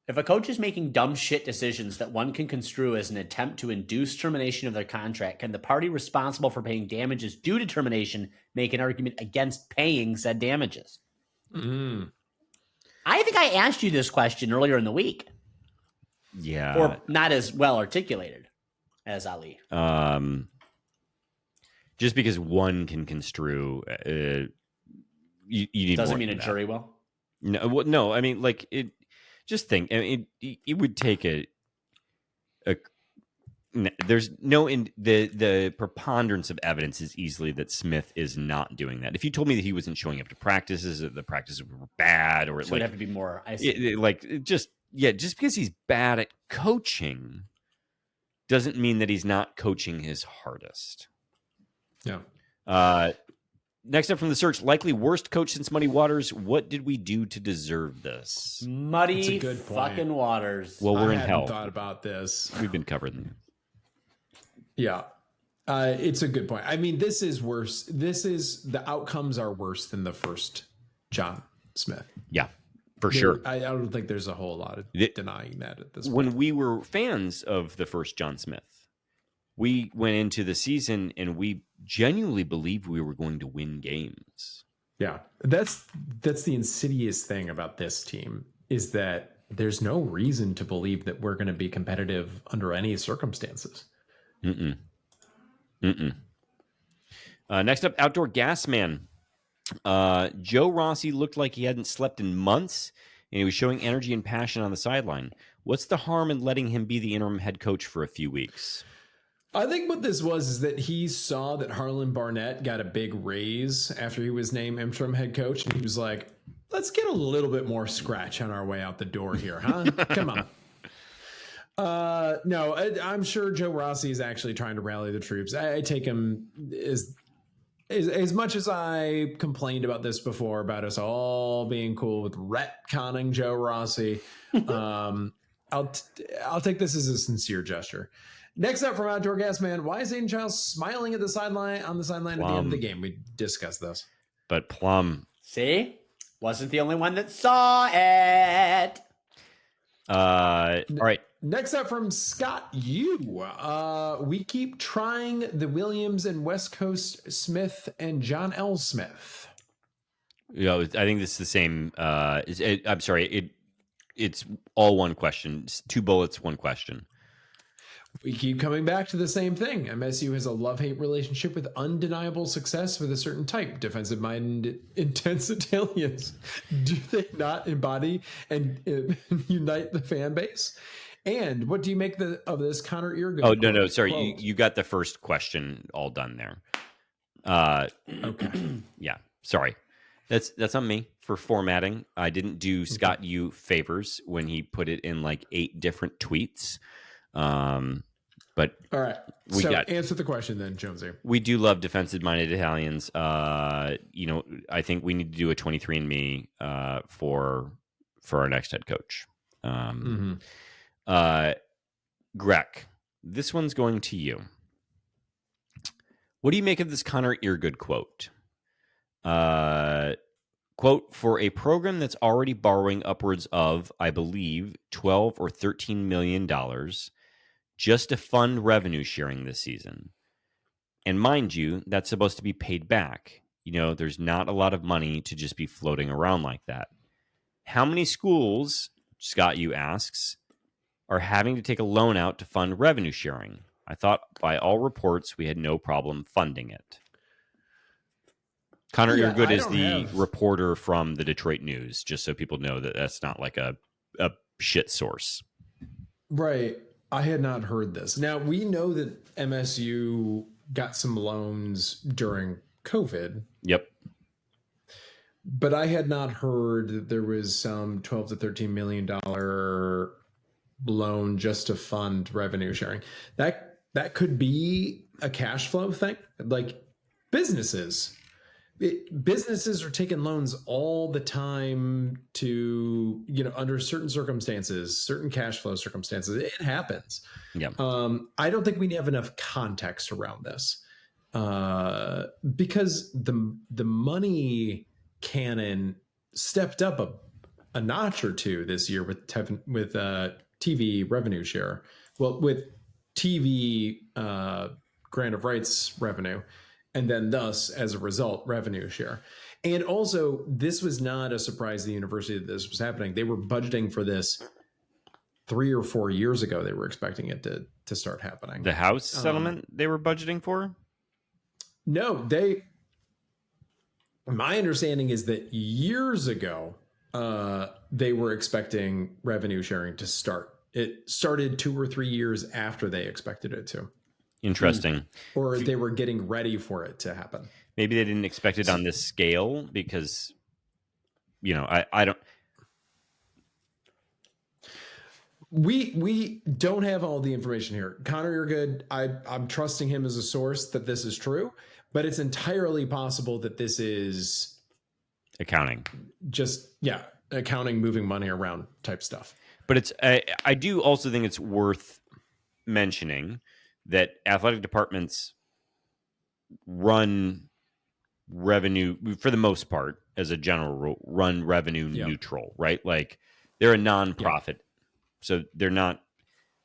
S3: If a coach is making dumb shit decisions that one can construe as an attempt to induce termination of their contract, can the party responsible for paying damages due to termination make an argument against paying said damages? I think I asked you this question earlier in the week.
S1: Yeah.
S3: Or not as well articulated as Ali.
S1: Just because one can construe... You need
S3: doesn't mean a jury will.
S1: No. I mean, like it. Just think. I mean, it would take there's no the preponderance of evidence is easily that Smith is not doing that. If you told me that he wasn't showing up to practices, that the practices were bad, or
S3: so it'd have to be more.
S1: Just because he's bad at coaching doesn't mean that he's not coaching his hardest.
S2: Yeah.
S1: Next up from the search, likely worst coach since Muddy Waters. What did we do to deserve this?
S3: Muddy
S2: That's a good point.
S3: fucking Waters.
S1: Well, we're
S2: I
S1: in
S2: hadn't
S1: hell.
S2: thought about this.
S1: We've been covering.
S2: Yeah. It's a good point. I mean, this is worse. The outcomes are worse than the first John Smith.
S1: Yeah, for sure.
S2: I don't think there's a whole lot of denying that at this point.
S1: When we were fans of the first John Smith, we went into the season and we genuinely believed we were going to win games.
S2: Yeah, that's the insidious thing about this team is that there's no reason to believe that we're going to be competitive under any circumstances.
S1: Next up, Outdoor Gas Man. Joe Rossi looked like he hadn't slept in months, and he was showing energy and passion on the sideline. What's the harm in letting him be the interim head coach for a few weeks?
S2: I think what this was is that he saw that Harlan Barnett got a big raise after he was named interim head coach, and he was like, let's get a little bit more scratch on our way out the door here, huh? Come on. No, I'm sure Joe Rossi is actually trying to rally the troops. I take him as much as I complained about this before, about us all being cool with retconning Joe Rossi. I'll take this as a sincere gesture. Next up from Outdoor Gas Man, why is Aiden Childs smiling at the sideline at the end of the game? We discussed this.
S1: But Plum.
S3: See? Wasn't the only one that saw it.
S1: All right.
S2: Next up from Scott U. We keep trying the Williams and West Coast Smith and John L. Smith.
S1: I think this is the same. I'm sorry. It's all one question. It's 2 bullets, 1 question.
S2: We keep coming back to the same thing. MSU has a love-hate relationship with undeniable success with a certain type, defensive-minded, intense Italians. Do they not embody and unite the fan base? And what do you make of this Connor Eargood?
S1: Oh, no. Sorry. You got the first question all done there.
S2: Okay.
S1: Yeah. Sorry. That's on me for formatting. I didn't do Scott U favors when he put it in like 8 different tweets. But
S2: all right. Answer the question then, Jonesy.
S1: We do love defensive-minded Italians. I think we need to do a 23andMe for our next head coach. Greg, this one's going to you. What do you make of this Connor Eargood quote? Quote, for a program that's already borrowing upwards of, I believe, $12 or $13 million just to fund revenue sharing this season. And mind you, that's supposed to be paid back. There's not a lot of money to just be floating around like that. How many schools, Scott U asks, are having to take a loan out to fund revenue sharing? I thought by all reports we had no problem funding it. Connor Eargood is the reporter from the Detroit News, just so people know that that's not like a shit source.
S2: Right. I had not heard this. Now, we know that MSU got some loans during COVID.
S1: Yep.
S2: But I had not heard that there was some $12 to $13 million loan just to fund revenue sharing. That could be a cash flow thing. Like businesses are taking loans all the time to, under certain circumstances, certain cash flow circumstances. It happens.
S1: Yeah.
S2: I don't think we have enough context around this because the money cannon stepped up a notch or two this year with TV revenue share. Well, with TV grant of rights revenue. And then thus, as a result, revenue share. And also, this was not a surprise to the university that this was happening. They were budgeting for this 3 or 4 years ago. They were expecting it to start happening.
S1: The house settlement they were budgeting for?
S2: No, my understanding is that years ago, they were expecting revenue sharing to start. It started 2 or 3 years after they expected it to.
S1: Interesting.
S2: Or they were getting ready for it to happen.
S1: Maybe they didn't expect it on this scale because, I don't.
S2: We don't have all the information here. Connor Eargood, I'm trusting him as a source that this is true, but it's entirely possible that this is
S1: accounting.
S2: Just, yeah, accounting, moving money around type stuff.
S1: But it's I do also think it's worth mentioning that athletic departments run revenue, for the most part, as a general rule, run revenue neutral, right? Like they're a nonprofit, so they're not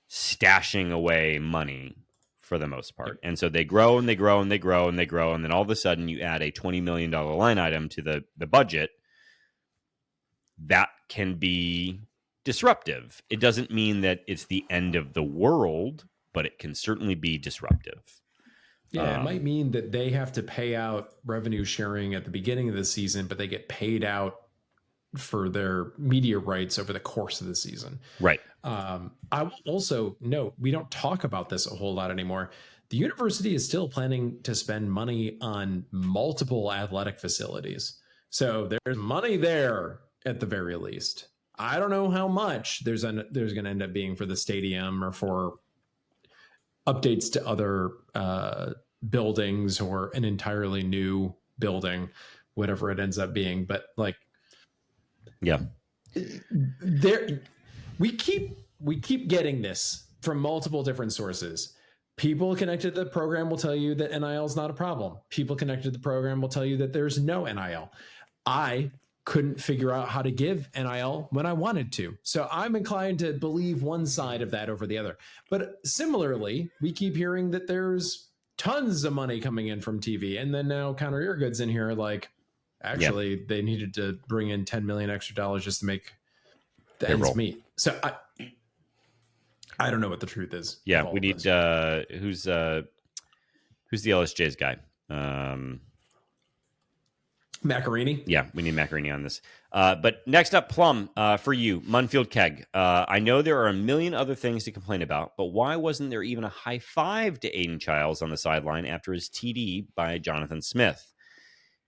S1: stashing away money for the most part. And so they grow and they grow and they grow and they grow. And then all of a sudden you add a $20 million line item to the budget. That can be disruptive. It doesn't mean that it's the end of the world, but it can certainly be disruptive.
S2: Yeah, it might mean that they have to pay out revenue sharing at the beginning of the season, but they get paid out for their media rights over the course of the season.
S1: Right.
S2: I will also note, we don't talk about this a whole lot anymore. The university is still planning to spend money on multiple athletic facilities. So there's money there at the very least. I don't know how much there's going to end up being for the stadium or for updates to other buildings or an entirely new building, whatever it ends up being. But like,
S1: yeah,
S2: there we keep getting this from multiple different sources. People connected to the program will tell you that NIL is not a problem. People connected to the program will tell you that there's no NIL. I couldn't figure out how to give NIL when I wanted to. So I'm inclined to believe one side of that over the other. But similarly, we keep hearing that there's tons of money coming in from TV. And then now Counter Eargood's in here like, actually, they needed to bring in $10 million extra just to make the ends meet. So I don't know what the truth is.
S1: Yeah, we need who's the LSJ's guy?
S2: Macarini?
S1: Yeah, we need Macarini on this. But next up, Plum, for you, Munfield Keg. I know there are a million other things to complain about, but why wasn't there even a high five to Aiden Childs on the sideline after his TD by Jonathan Smith?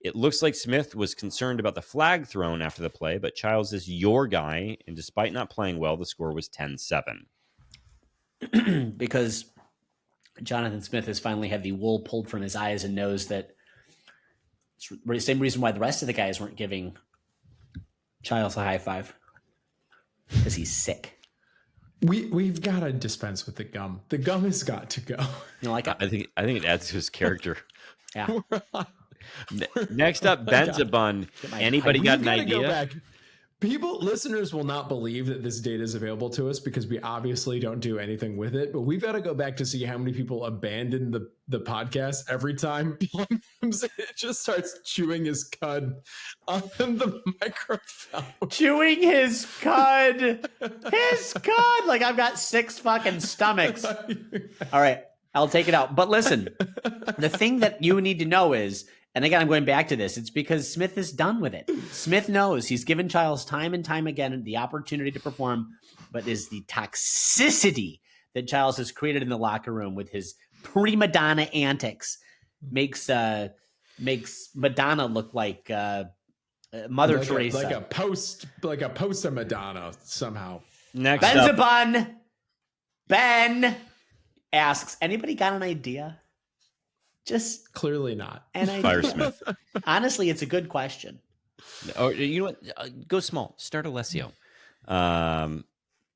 S1: It looks like Smith was concerned about the flag thrown after the play, but Childs is your guy, and despite not playing well, the score was 10-7.
S3: Because Jonathan Smith has finally had the wool pulled from his eyes and knows that it's the same reason why the rest of the guys weren't giving Childs a high five, because he's sick.
S2: We've got to dispense with the gum. The gum has got to go.
S3: You know, like
S1: I think it adds to his character.
S3: Yeah.
S1: Next up, Benzabun. Anybody got an idea?
S2: Go back. Listeners will not believe that this data is available to us because we obviously don't do anything with it, but we've got to go back to see how many people abandon the podcast every time Plum comes in. It just starts chewing his cud on the microphone.
S3: Chewing his cud. His cud. Like I've got 6 fucking stomachs. All right, I'll take it out. But listen, the thing that you need to know is, and again, I'm going back to this. It's because Smith is done with it. Smith knows he's given Childs time and time again the opportunity to perform, but is the toxicity that Childs has created in the locker room with his prima donna antics makes Madonna look like Mother Teresa,
S2: like a post of Madonna somehow.
S1: Next
S3: Benzabun
S1: up,
S3: Ben asks, anybody got an idea? Just
S2: clearly not.
S3: And
S1: Firesmith.
S3: Honestly, it's a good question.
S1: Oh, you know what? Go small. Start Alessio.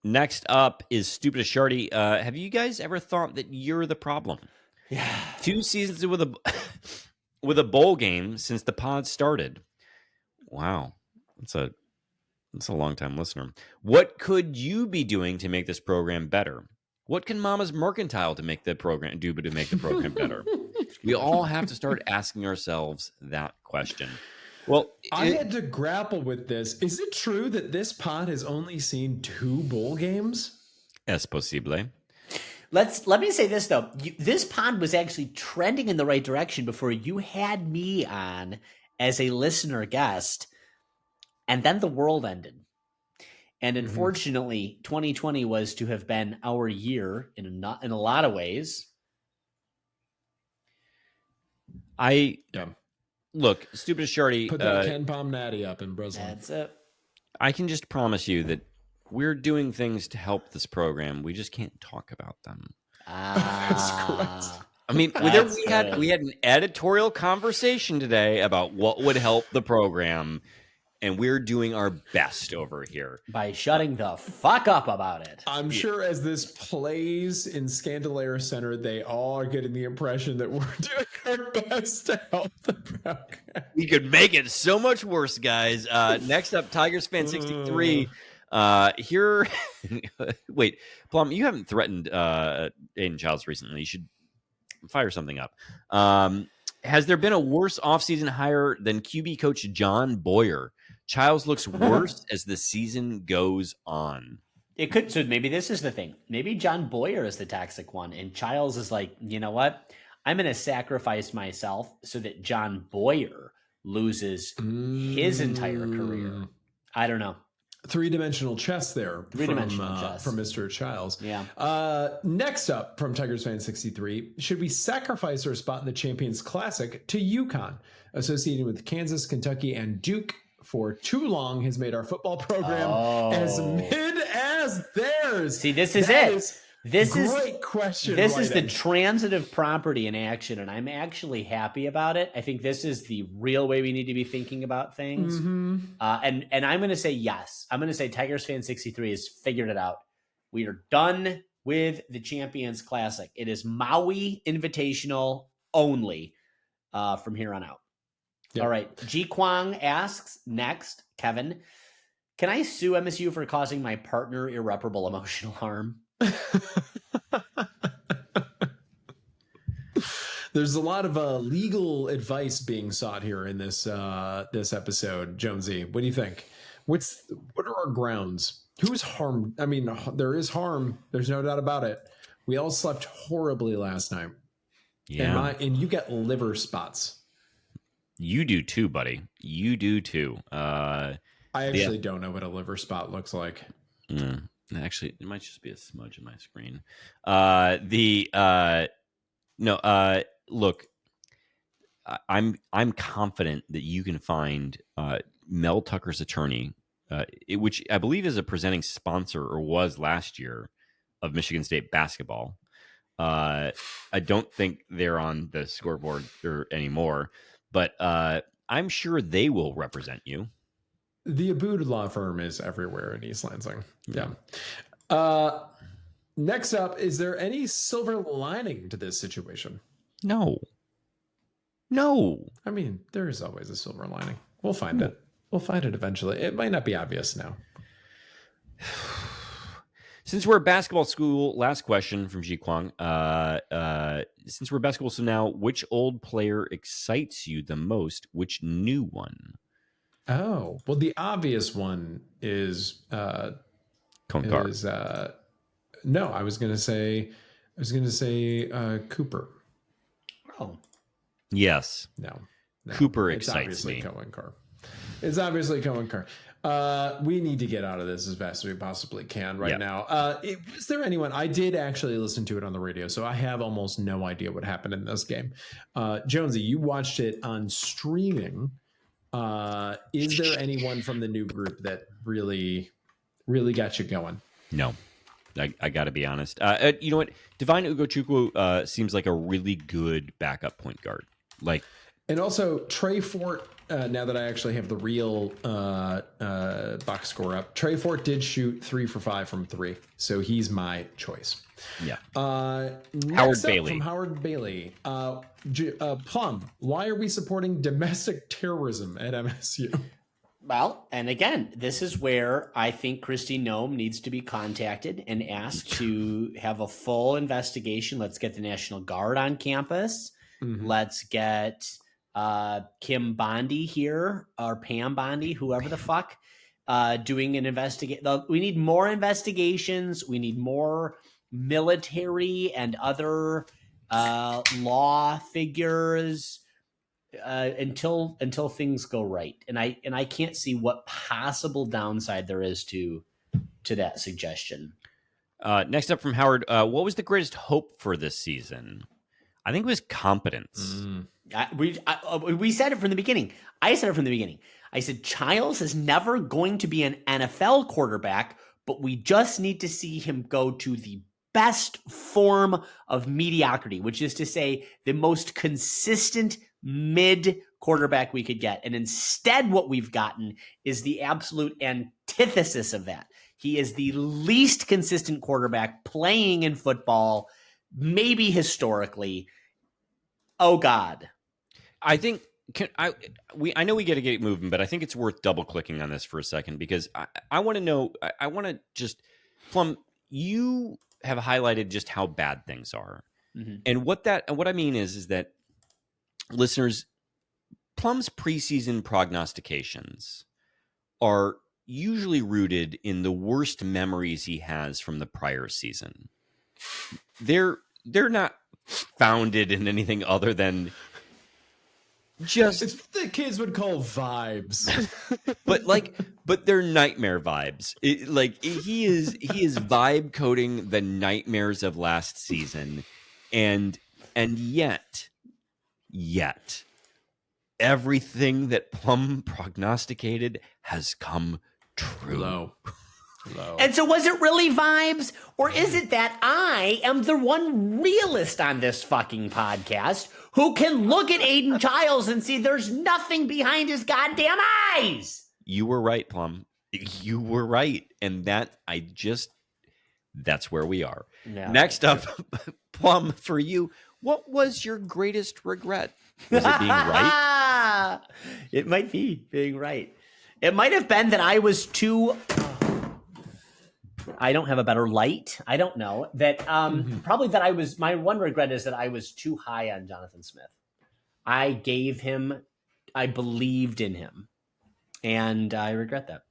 S1: Next up is Stupid as Shardy. Have you guys ever thought that you're the problem?
S3: Yeah.
S1: 2 seasons with a bowl game since the pod started. Wow, that's a long time listener. What could you be doing to make this program better? What can Mama's Mercantile do to make the program better? We all have to start asking ourselves that question. Well,
S2: I had to grapple with this. Is it true that this pod has only seen 2 bowl games?
S1: Es posible.
S3: Let me say this though. This pod was actually trending in the right direction before you had me on as a listener guest, and then the world ended. And unfortunately, 2020 was to have been our year in a lot of ways.
S1: Look, Stupid as Shardy.
S2: Put that Ken Palm Natty up in Brazil.
S3: That's it.
S1: I can just promise you that we're doing things to help this program. We just can't talk about them.
S2: That's correct.
S1: I mean,
S3: That's
S1: we had an editorial conversation today about what would help the program, and we're doing our best over here
S3: by shutting the fuck up about it.
S2: I'm sure as this plays in Scandalaire Center, they all are getting the impression that we're doing our best to help the program.
S1: We could make it so much worse, guys. Next up, Tigers fan 63. Here, wait, Plum, you haven't threatened Aiden Childs recently. You should fire something up. Has there been a worse offseason hire than QB coach John Boyer? Childs looks worse as the season goes on.
S3: It could. So maybe this is the thing. Maybe John Boyer is the toxic one, and Childs is like, you know what? I'm going to sacrifice myself so that John Boyer loses his entire career. I don't know.
S2: Three-dimensional chess there.
S3: Three-dimensional chess
S2: from Mr. Childs.
S3: Yeah.
S2: Next up from Tigers fan 63, should we sacrifice our spot in the Champions Classic to UConn, associated with Kansas, Kentucky, and Duke for too long has made our football program as mid as theirs?
S3: See, this is
S2: that
S3: it. This is
S2: great question.
S3: This is the transitive property in action, and I'm actually happy about it. I think this is the real way we need to be thinking about things. And I'm going to say yes. I'm going to say Tigers fan 63 has figured it out. We are done with the Champions Classic. It is Maui Invitational only from here on out. Yep. All right. Ji Kwang asks next, Kevin, can I sue MSU for causing my partner irreparable emotional harm?
S2: There's a lot of legal advice being sought here in this this episode. Jonesy, what do you think? What are our grounds? Who's harmed? I mean, there is harm. There's no doubt about it. We all slept horribly last night.
S1: Yeah,
S2: and you get liver spots.
S1: You do too, buddy. You do too.
S2: I actually don't know what a liver spot looks like.
S1: Actually, it might just be a smudge in my screen. Look, I'm confident that you can find Mel Tucker's attorney, which I believe is a presenting sponsor or was last year of Michigan State basketball. I don't think they're on the scoreboard anymore, but I'm sure they will represent you.
S2: The Abood law firm is everywhere in East Lansing. Yeah. Next up, is there any silver lining to this situation?
S1: No. I
S2: mean, there is always a silver lining. We'll find it. We'll find it eventually. It might not be obvious now.
S1: Since we're a basketball school, last question from Ji Kwang. Since we're a basketball school now, which old player excites you the most? Which new one?
S2: Oh, well, the obvious one is
S1: Konkar.
S2: No, I was going to say Cooper.
S3: Oh,
S2: yes. No.
S1: Cooper excites me.
S2: It's obviously Konkar. We need to get out of this as fast as we possibly can now. Is there anyone? I did actually listen to it on the radio, so I have almost no idea what happened in this game. Jonesy, you watched it on streaming. Is there anyone from the new group that really got you going?
S1: No, I got to be honest. You know what? Divine Ugochukwu seems like a really good backup point guard.
S2: And also Trey Fort. Now that I actually have the real box score up, Trey Fort did shoot 3 for 5 from 3, so he's my choice.
S1: Yeah.
S2: Howard Bailey. From Howard Bailey. Plum, why are we supporting domestic terrorism at MSU?
S3: Well, and again, this is where I think Christy Noem needs to be contacted and asked to have a full investigation. Let's get the National Guard on campus. Mm-hmm. Let's get Kim Bondi here, or Pam Bondi, whoever the fuck, doing an investigation. We need more investigations. We need more military and other law figures until things go right. And I can't see what possible downside there is to that suggestion.
S1: Next up from Howard, what was the greatest hope for this season? I think it was competence.
S3: We said it from the beginning. I said it from the beginning. I said Childs is never going to be an NFL quarterback, but we just need to see him go to the best form of mediocrity, which is to say the most consistent mid quarterback we could get. And instead, what we've gotten is the absolute antithesis of that. He is the least consistent quarterback playing in football, maybe historically. Oh, God.
S1: I think I know we got to get moving, but I think it's worth double clicking on this for a second because I want to know. I want to just, Plum, you have highlighted just how bad things are, and what I mean is that listeners, Plum's preseason prognostications are usually rooted in the worst memories he has from the prior season. They're not founded in anything other than just
S2: it's what the kids would call vibes.
S1: but they're nightmare vibes. He is vibe coding the nightmares of last season, and yet everything that Plum prognosticated has come true.
S2: Low.
S3: And so was it really vibes, or is it that I am the one realist on this fucking podcast who can look at Aiden Childs and see there's nothing behind his goddamn eyes?
S1: You were right, Plum. You were right. And that's where we are.
S3: Yeah.
S1: Next up, Plum, for you, what was your greatest regret? Was it being right?
S3: It might be being right. It might have been that I was too... I don't have a better light. I don't know. That probably that my one regret is that I was too high on Jonathan Smith. I believed in him. And I regret that.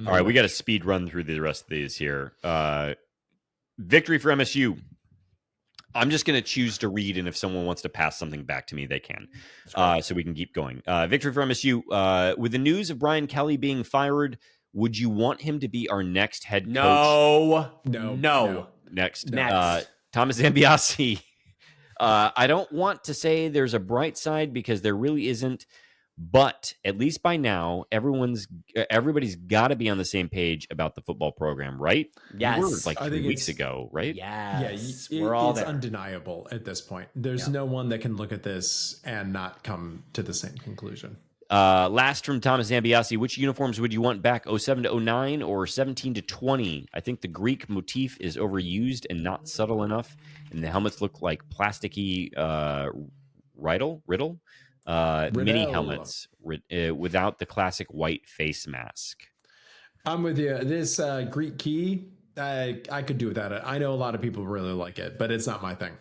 S1: All right, we got to speed run through the rest of these here. Victory for MSU. I'm just going to choose to read, and if someone wants to pass something back to me, they can. So we can keep going. Victory for MSU. With the news of Brian Kelly being fired, would you want him to be our next head coach?
S3: No.
S1: Next. Thomas Zambiasi. I don't want to say there's a bright side because there really isn't. But at least by now, everybody's got to be on the same page about the football program, right?
S3: Yes.
S1: We were like 3 weeks ago, right?
S3: Yes.
S2: We're
S3: all
S2: it's
S3: there.
S2: undeniable at this point. There's no one that can look at this and not come to the same conclusion.
S1: Last from Thomas Zambiasi, which uniforms would you want back, 07 to 09 or 17 to 20? I think the Greek motif is overused and not subtle enough, and the helmets look like plasticky riddle. Mini helmets without the classic white face mask.
S2: I'm with you. This Greek key, I could do without it. I know a lot of people really like it, but it's not my thing.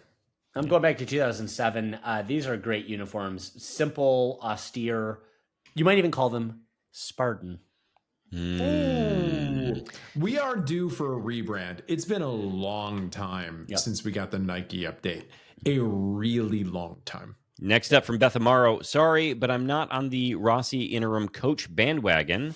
S3: I'm going back to 2007. These are great uniforms. Simple, austere. You might even call them Spartan.
S2: We are due for a rebrand. It's been a long time since we got the Nike update. A really long time.
S1: Next up from Beth Amaro. Sorry, but I'm not on the Rossi interim coach bandwagon.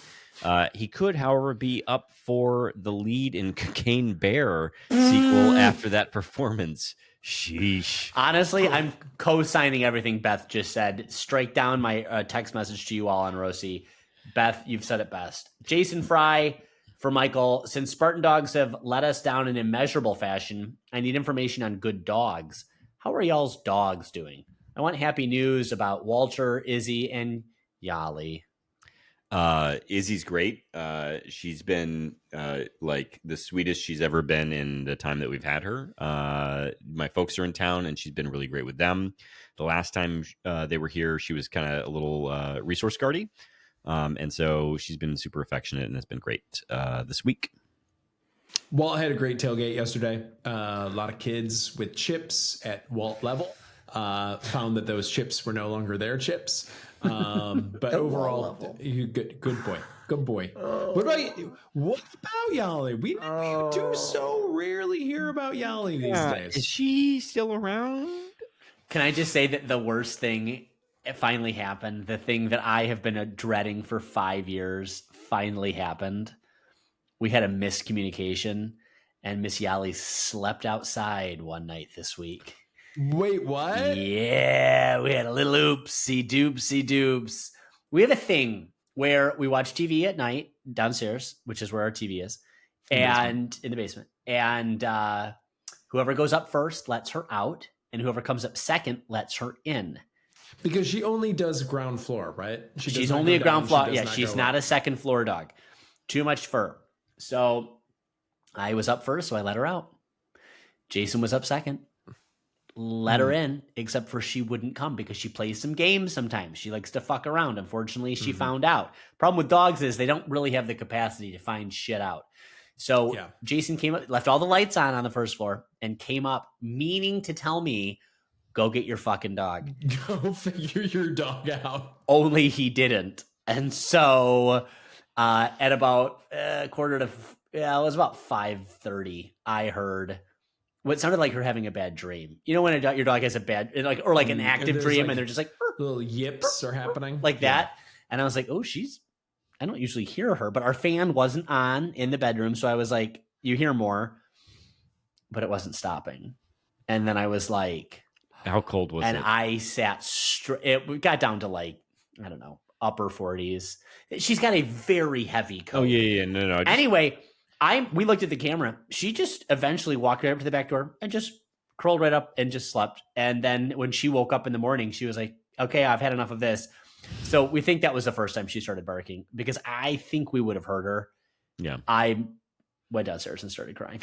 S1: He could, however, be up for the lead in Cocaine Bear sequel after that performance. Sheesh.
S3: Honestly, I'm co-signing everything Beth just said. Strike down my text message to you all on Rossi. Beth, you've said it best. Jason Fry for Michael. Since Spartan Dogs have let us down in immeasurable fashion, I need information on good dogs. How are y'all's dogs doing? I want happy news about Walter, Izzy, and Yali.
S1: Izzy's great. She's been like the sweetest she's ever been in the time that we've had her. My folks are in town, and she's been really great with them. The last time they were here, she was kind of a little resource guardy, and so she's been super affectionate, and it's been great this week.
S2: Walt had a great tailgate yesterday. A lot of kids with chips at Walt level found that those chips were no longer their chips. But overall, good boy. What about you? What about Yali? We do so rarely hear about Yali these days.
S1: Is she still around?
S3: Can I just say that the worst thing finally happened? The thing that I have been dreading for 5 years finally happened. We had a miscommunication, and Miss Yali slept outside one night this week.
S2: Wait, what?
S3: Yeah, we had a little oopsie doopsie. We have a thing where we watch TV at night downstairs, which is where our TV is, and in the basement. And Whoever goes up first lets her out, and whoever comes up second lets her in.
S2: Because she only does ground floor, right?
S3: She's only a ground floor. Yeah, she's not a second floor dog. Too much fur. So I was up first, so I let her out. Jason was up second. Let her in, except for she wouldn't come because she plays some games sometimes. She likes to fuck around. Unfortunately, she found out. Problem with dogs is they don't really have the capacity to find shit out. So Jason came up, left all the lights on the first floor, and came up meaning to tell me, go get your fucking dog.
S2: Go figure your dog out.
S3: Only he didn't. And so at about it was about 5:30, I heard what sounded like her having a bad dream. You know when your dog has a bad, or like an active dream, and they're just like
S2: little yips are happening
S3: like that. And I was like, oh, I don't usually hear her, but our fan wasn't on in the bedroom, so I was like, you hear more, but it wasn't stopping. And then I was like,
S1: how cold was it?
S3: And I sat straight. It got down to like, I don't know, upper 40s. She's got a very heavy coat.
S1: Oh yeah. No.
S3: Anyway. We looked at the camera. She just eventually walked right up to the back door and just curled right up and just slept. And then when she woke up in the morning, she was like, okay, I've had enough of this. So we think that was the first time she started barking because I think we would have heard her.
S1: Yeah.
S3: I went downstairs and started crying.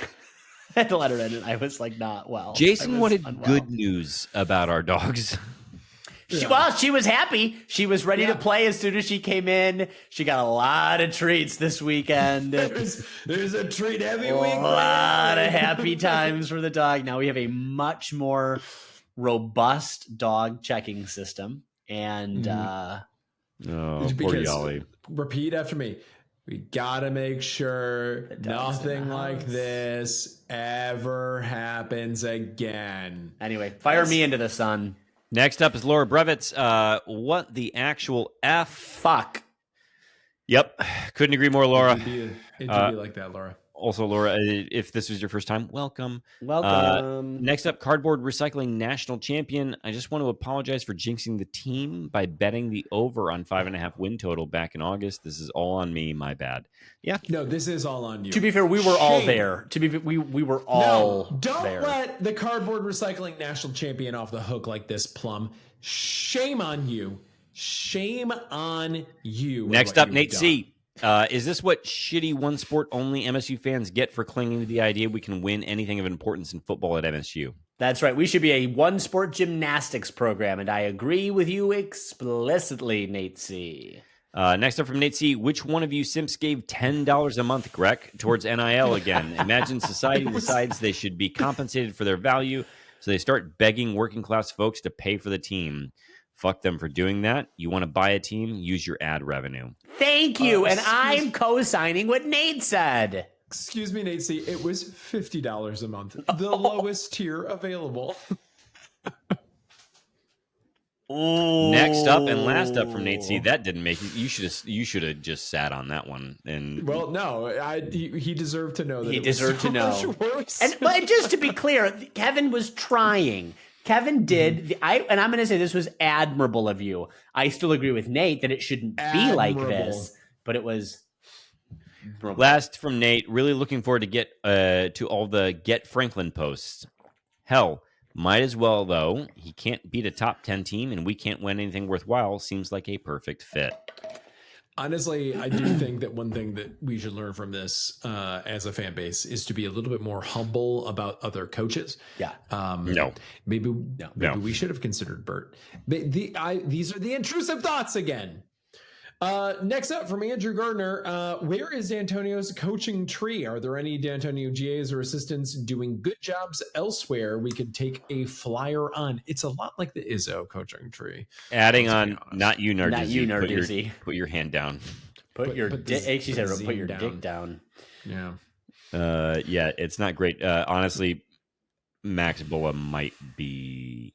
S3: I had to let her in and I was like, not well.
S1: Jason wanted good news about our dogs.
S3: She was happy. She was ready to play as soon as she came in. She got a lot of treats this weekend.
S2: There's a treat every week.
S3: A lot of happy times for the dog. Now we have a much more robust dog checking system. And
S1: poor Yali.
S2: Repeat after me. We gotta make sure nothing like this ever happens again.
S3: Anyway, fire me into the sun.
S1: Next up is Laura Brevitz. What the actual F?
S3: Fuck.
S1: Yep. Couldn't agree more, Laura.
S2: It'd be like that, Laura.
S1: Also, Laura, if this was your first time, welcome.
S3: Welcome.
S1: Next up, Cardboard Recycling National Champion. I just want to apologize for jinxing the team by betting the over on 5.5 win total back in August. This is all on me. My bad. Yeah.
S2: No, this is all on you.
S3: To be fair, we were all there. We were all
S2: don't
S3: there.
S2: let the Cardboard Recycling National Champion off the hook like this, Plum. Shame on you. Shame on you.
S1: Next up, Nate C. Is this what shitty one sport only MSU fans get for clinging to the idea we can win anything of importance in football at MSU?
S3: That's right. We should be a one sport gymnastics program, and I agree with you explicitly, Nate C.
S1: Next up from Nate C. Which one of you simps gave $10 a month, Greg, towards NIL again? Imagine society decides they should be compensated for their value, so they start begging working class folks to pay for the team. Fuck them for doing that. You want to buy a team? Use your ad revenue.
S3: Thank you. And I'm co-signing what Nate said.
S2: Excuse me, Nate C. It was $50 a month. The lowest tier available.
S1: Next up and last up from Nate C. That didn't make you. You should have just sat on that one. And
S2: well, no, he deserved to know that.
S3: He deserved to know. But just to be clear, Kevin was trying. Kevin did, and I'm going to say this was admirable of you. I still agree with Nate that it shouldn't be like this, but it was.
S1: Last from Nate, really looking forward to get to all the Get Franklin posts. Hell, might as well, though. He can't beat a top 10 team, and we can't win anything worthwhile. Seems like a perfect fit.
S2: Honestly, I do think that one thing that we should learn from this as a fan base is to be a little bit more humble about other coaches.
S3: Yeah.
S2: Maybe we should have considered Bert. These are the intrusive thoughts again. Next up from Andrew Gardner, where is D'Antonio's coaching tree? Are there any D'Antonio GAs or assistants doing good jobs elsewhere we could take a flyer on? It's a lot like the Izzo coaching tree.
S1: Adding on, not you, Nardizzi.
S3: Not you, Nardizzi.
S1: Put your hand down.
S3: Put your dick. She said, "Put your dick down."
S2: Yeah.
S1: Yeah, it's not great. Honestly, Max Boa might be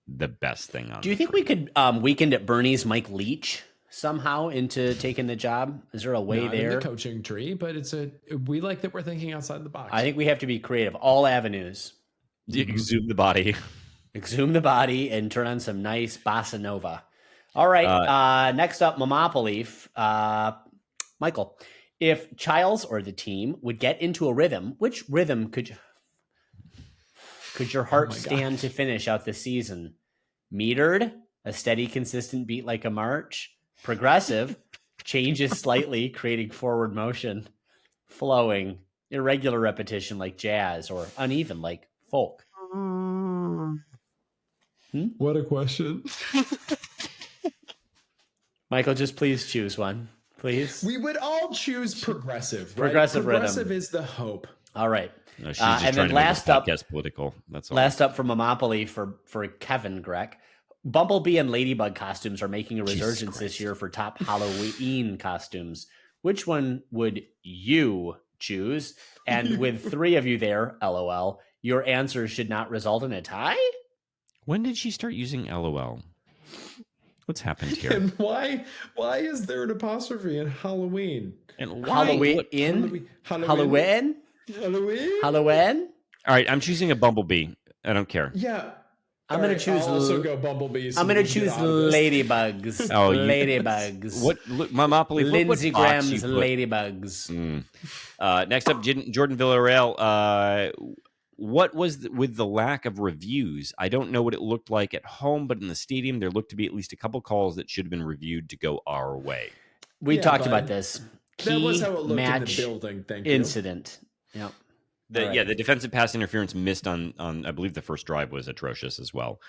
S1: the best thing on.
S3: Do you think we could weekend at Bernie's Mike Leach somehow into taking the job? Is there a way
S2: Not
S3: there?
S2: In the coaching tree, but we like that we're thinking outside the box.
S3: I think we have to be creative. All avenues.
S1: Exhume the body.
S3: Exhume the body and turn on some nice bossa nova. All right. Next up, Momopoly. Michael, if Childs or the team would get into a rhythm, which rhythm could you? could your heart
S2: my
S3: stand
S2: gosh.
S3: to finish out the season? Metered, a steady, consistent beat like a march. Progressive, changes slightly, creating forward motion. Flowing, irregular repetition like jazz, or uneven like folk.
S2: What a question.
S3: Michael, just please choose one, please.
S2: We would all choose progressive, right?
S3: Progressive rhythm.
S2: Progressive is the hope.
S3: All right.
S1: No, she's just
S3: and
S1: trying
S3: then
S1: to make
S3: last
S1: the
S3: up,
S1: podcast political. That's all.
S3: last up from Momopoly for Kevin Grech. Bumblebee and Ladybug costumes are making a resurgence this year for top Halloween costumes. Which one would you choose? And with 3 of you there, LOL, your answer should not result in a tie?
S1: When did she start using LOL? What's happened here?
S2: And why is there an apostrophe in Halloween?
S1: And why?
S3: Halloween? Halloween?
S2: Halloween?
S3: Halloween?
S1: All right, I'm choosing a Bumblebee. I don't care.
S2: Yeah.
S3: I'm going to choose.
S2: I'll also go Bumblebee.
S3: I'm going to choose Ladybugs.
S1: Oh,
S3: Ladybugs.
S1: What? Look, Monopoly.
S3: Lindsey
S1: what box
S3: Graham's
S1: you put?
S3: Ladybugs.
S1: Next up, Jordan Villarreal. What was with the lack of reviews? I don't know what it looked like at home, but in the stadium, there looked to be at least a couple calls that should have been reviewed to go our way.
S3: We talked about this.
S2: That was how it looked
S3: match
S2: in the building. Thank you.
S3: incident. Yep.
S1: Yeah, the defensive pass interference missed on I believe the first drive was atrocious as well.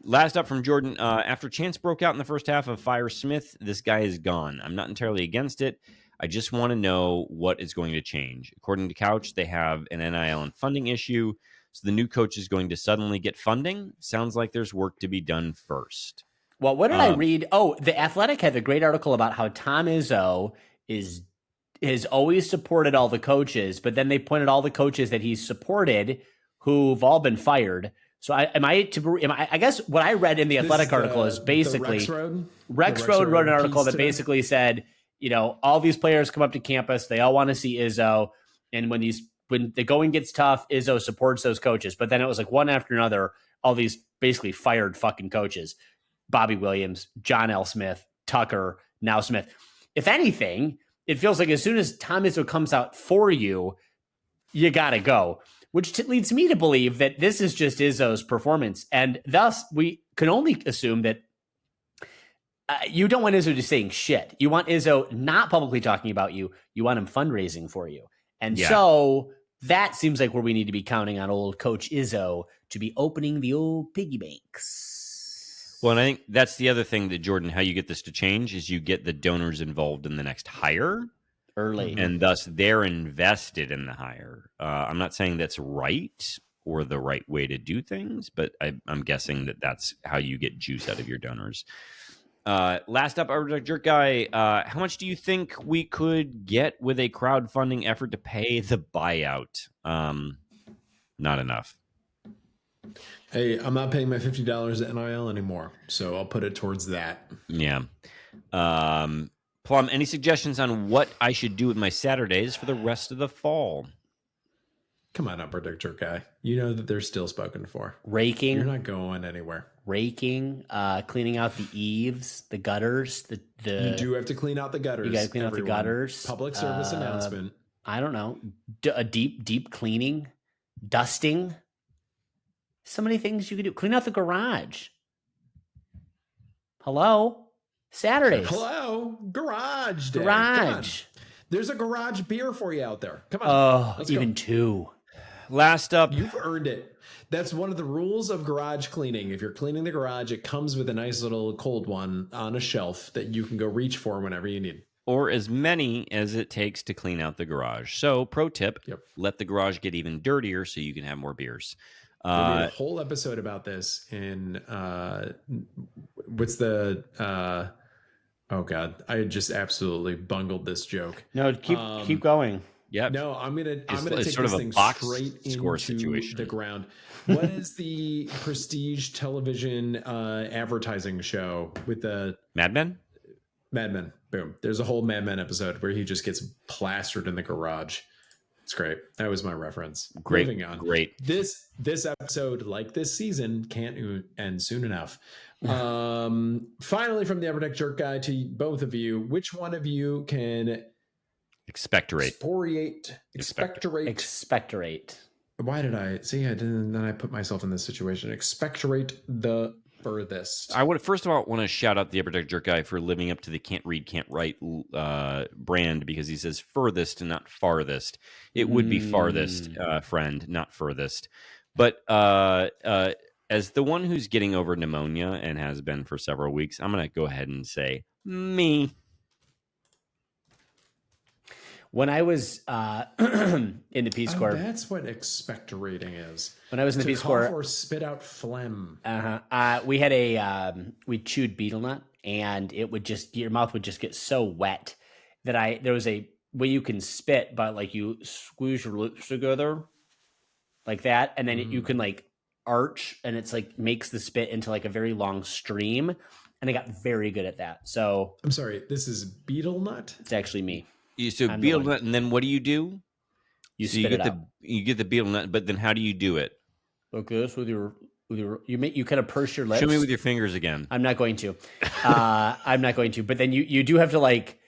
S1: Last up from Jordan, after Chance broke out in the first half of Fire Smith, this guy is gone. I'm not entirely against it. I just want to know what is going to change. According to Couch, they have an NIL and funding issue, so the new coach is going to suddenly get funding. Sounds like there's work to be done first.
S3: Well, what did I read? Oh, The Athletic had a great article about how Tom Izzo has always supported all the coaches, but then they pointed all the coaches that he's supported who've all been fired. So I guess what I read in the Athletic article is basically Rex Road wrote an article that basically said, all these players come up to campus, they all want to see Izzo, and when the going gets tough, Izzo supports those coaches. But then it was like one after another, all these basically fired fucking coaches. Bobby Williams, John L. Smith, Tucker, now Smith. If anything, it feels like as soon as Tom Izzo comes out for you, you got to go, which leads me to believe that this is just Izzo's performance. And thus, we can only assume that you don't want Izzo just saying shit. You want Izzo not publicly talking about you. You want him fundraising for you. And so that seems like where we need to be counting on old Coach Izzo to be opening the old piggy banks.
S1: Well, and I think that's the other thing that, Jordan, how you get this to change is you get the donors involved in the next hire
S3: early.
S1: And thus they're invested in the hire. I'm not saying that's right or the right way to do things, but I'm guessing that that's how you get juice out of your donors. Last up, our jerk guy, how much do you think we could get with a crowdfunding effort to pay the buyout? Not enough.
S2: Hey, I'm not paying my $50 at NIL anymore, so I'll put it towards that.
S1: Yeah. Plum, any suggestions on what I should do with my Saturdays for the rest of the fall?
S2: Come on up, our jerk guy. You know that they're still spoken for.
S3: Raking.
S2: You're not going anywhere.
S3: Raking, cleaning out the eaves, the gutters.
S2: You do have to clean out the gutters.
S3: You got to clean out the gutters.
S2: Public service announcement.
S3: I don't know. A deep cleaning, dusting. So many things you could do. Clean out the garage. Hello? Saturdays.
S2: Hello? Garage day.
S3: Garage.
S2: There's a garage beer for you out there. Come on.
S3: Oh,
S2: let's
S3: even
S2: go.
S3: 2.
S1: Last up.
S2: You've earned it. That's one of the rules of garage cleaning. If you're cleaning the garage, it comes with a nice little cold one on a shelf that you can go reach for whenever you need.
S1: Or as many as it takes to clean out the garage. So, pro tip, let the garage get even dirtier so you can have more beers.
S2: We made a whole episode about this in what's the oh god, I just absolutely bungled this joke.
S3: No, keep going.
S1: Yeah.
S2: No, I'm gonna take
S1: sort
S2: this
S1: of a
S2: thing
S1: box
S2: straight
S1: score
S2: into
S1: situation.
S2: the ground. What is the prestige television advertising show with the
S1: Mad Men?
S2: Mad Men? Boom. There's a whole Mad Men episode where he just gets plastered in the garage. It's great. That was my reference.
S1: Great.
S2: Moving on.
S1: Great.
S2: This episode, like this season, can't end soon enough. Finally, from the Upper Deck Jerk Guy to both of you, which one of you can
S1: Expectorate.
S2: expectorate Why did I see? I didn't. Then I put myself in this situation. Expectorate the furthest.
S1: I would first of all want to shout out the Upper Deck Jerk guy for living up to the can't read, can't write brand, because he says furthest and not farthest. It would be farthest, friend, not furthest. But as the one who's getting over pneumonia and has been for several weeks, I'm going to go ahead and say me.
S3: When I was in the Peace Corps,
S2: That's what expectorating is.
S3: when I was in the
S2: To
S3: Peace Corps,
S2: cough or spit out phlegm.
S3: we had we chewed betel nut, and it would just, your mouth would just get so wet that there was a way you can spit, but like you squeeze your lips together like that, and then you can like arch, and it's like makes the spit into like a very long stream, and I got very good at that. So
S2: I'm sorry, this is betel nut?
S3: it's actually me.
S1: So
S3: I'm the
S1: betel
S3: one.
S1: nut, and then what do?
S3: You
S1: So
S3: spit
S1: you
S3: it
S1: get
S3: out.
S1: you get the betel nut, but then how do you do it?
S3: Like this with your you kind of purse your lips.
S1: Show me with your fingers again.
S3: I'm not going to. I'm not going to. But then you do have to like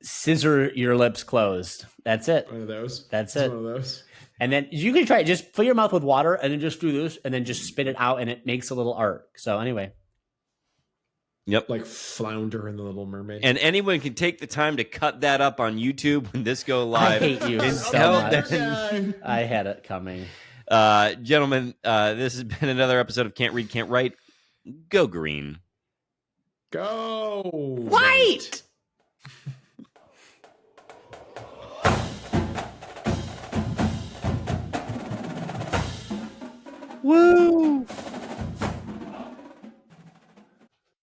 S3: scissor your lips closed. That's it.
S2: One of those.
S3: That's
S2: It's
S3: it.
S2: one of those.
S3: And then you can try it. Just fill your mouth with water and then just do this and then just spit it out, and it makes a little arc. So anyway.
S1: Yep.
S2: Like Flounder in the Little Mermaid.
S1: And anyone can take the time to cut that up on YouTube when this go
S3: I
S1: live.
S3: hate you so
S1: Until
S3: much.
S1: then,
S3: I had it coming.
S1: gentlemen, this has been another episode of Can't Read, Can't Write. Go green.
S2: Go
S3: White!
S1: Woo!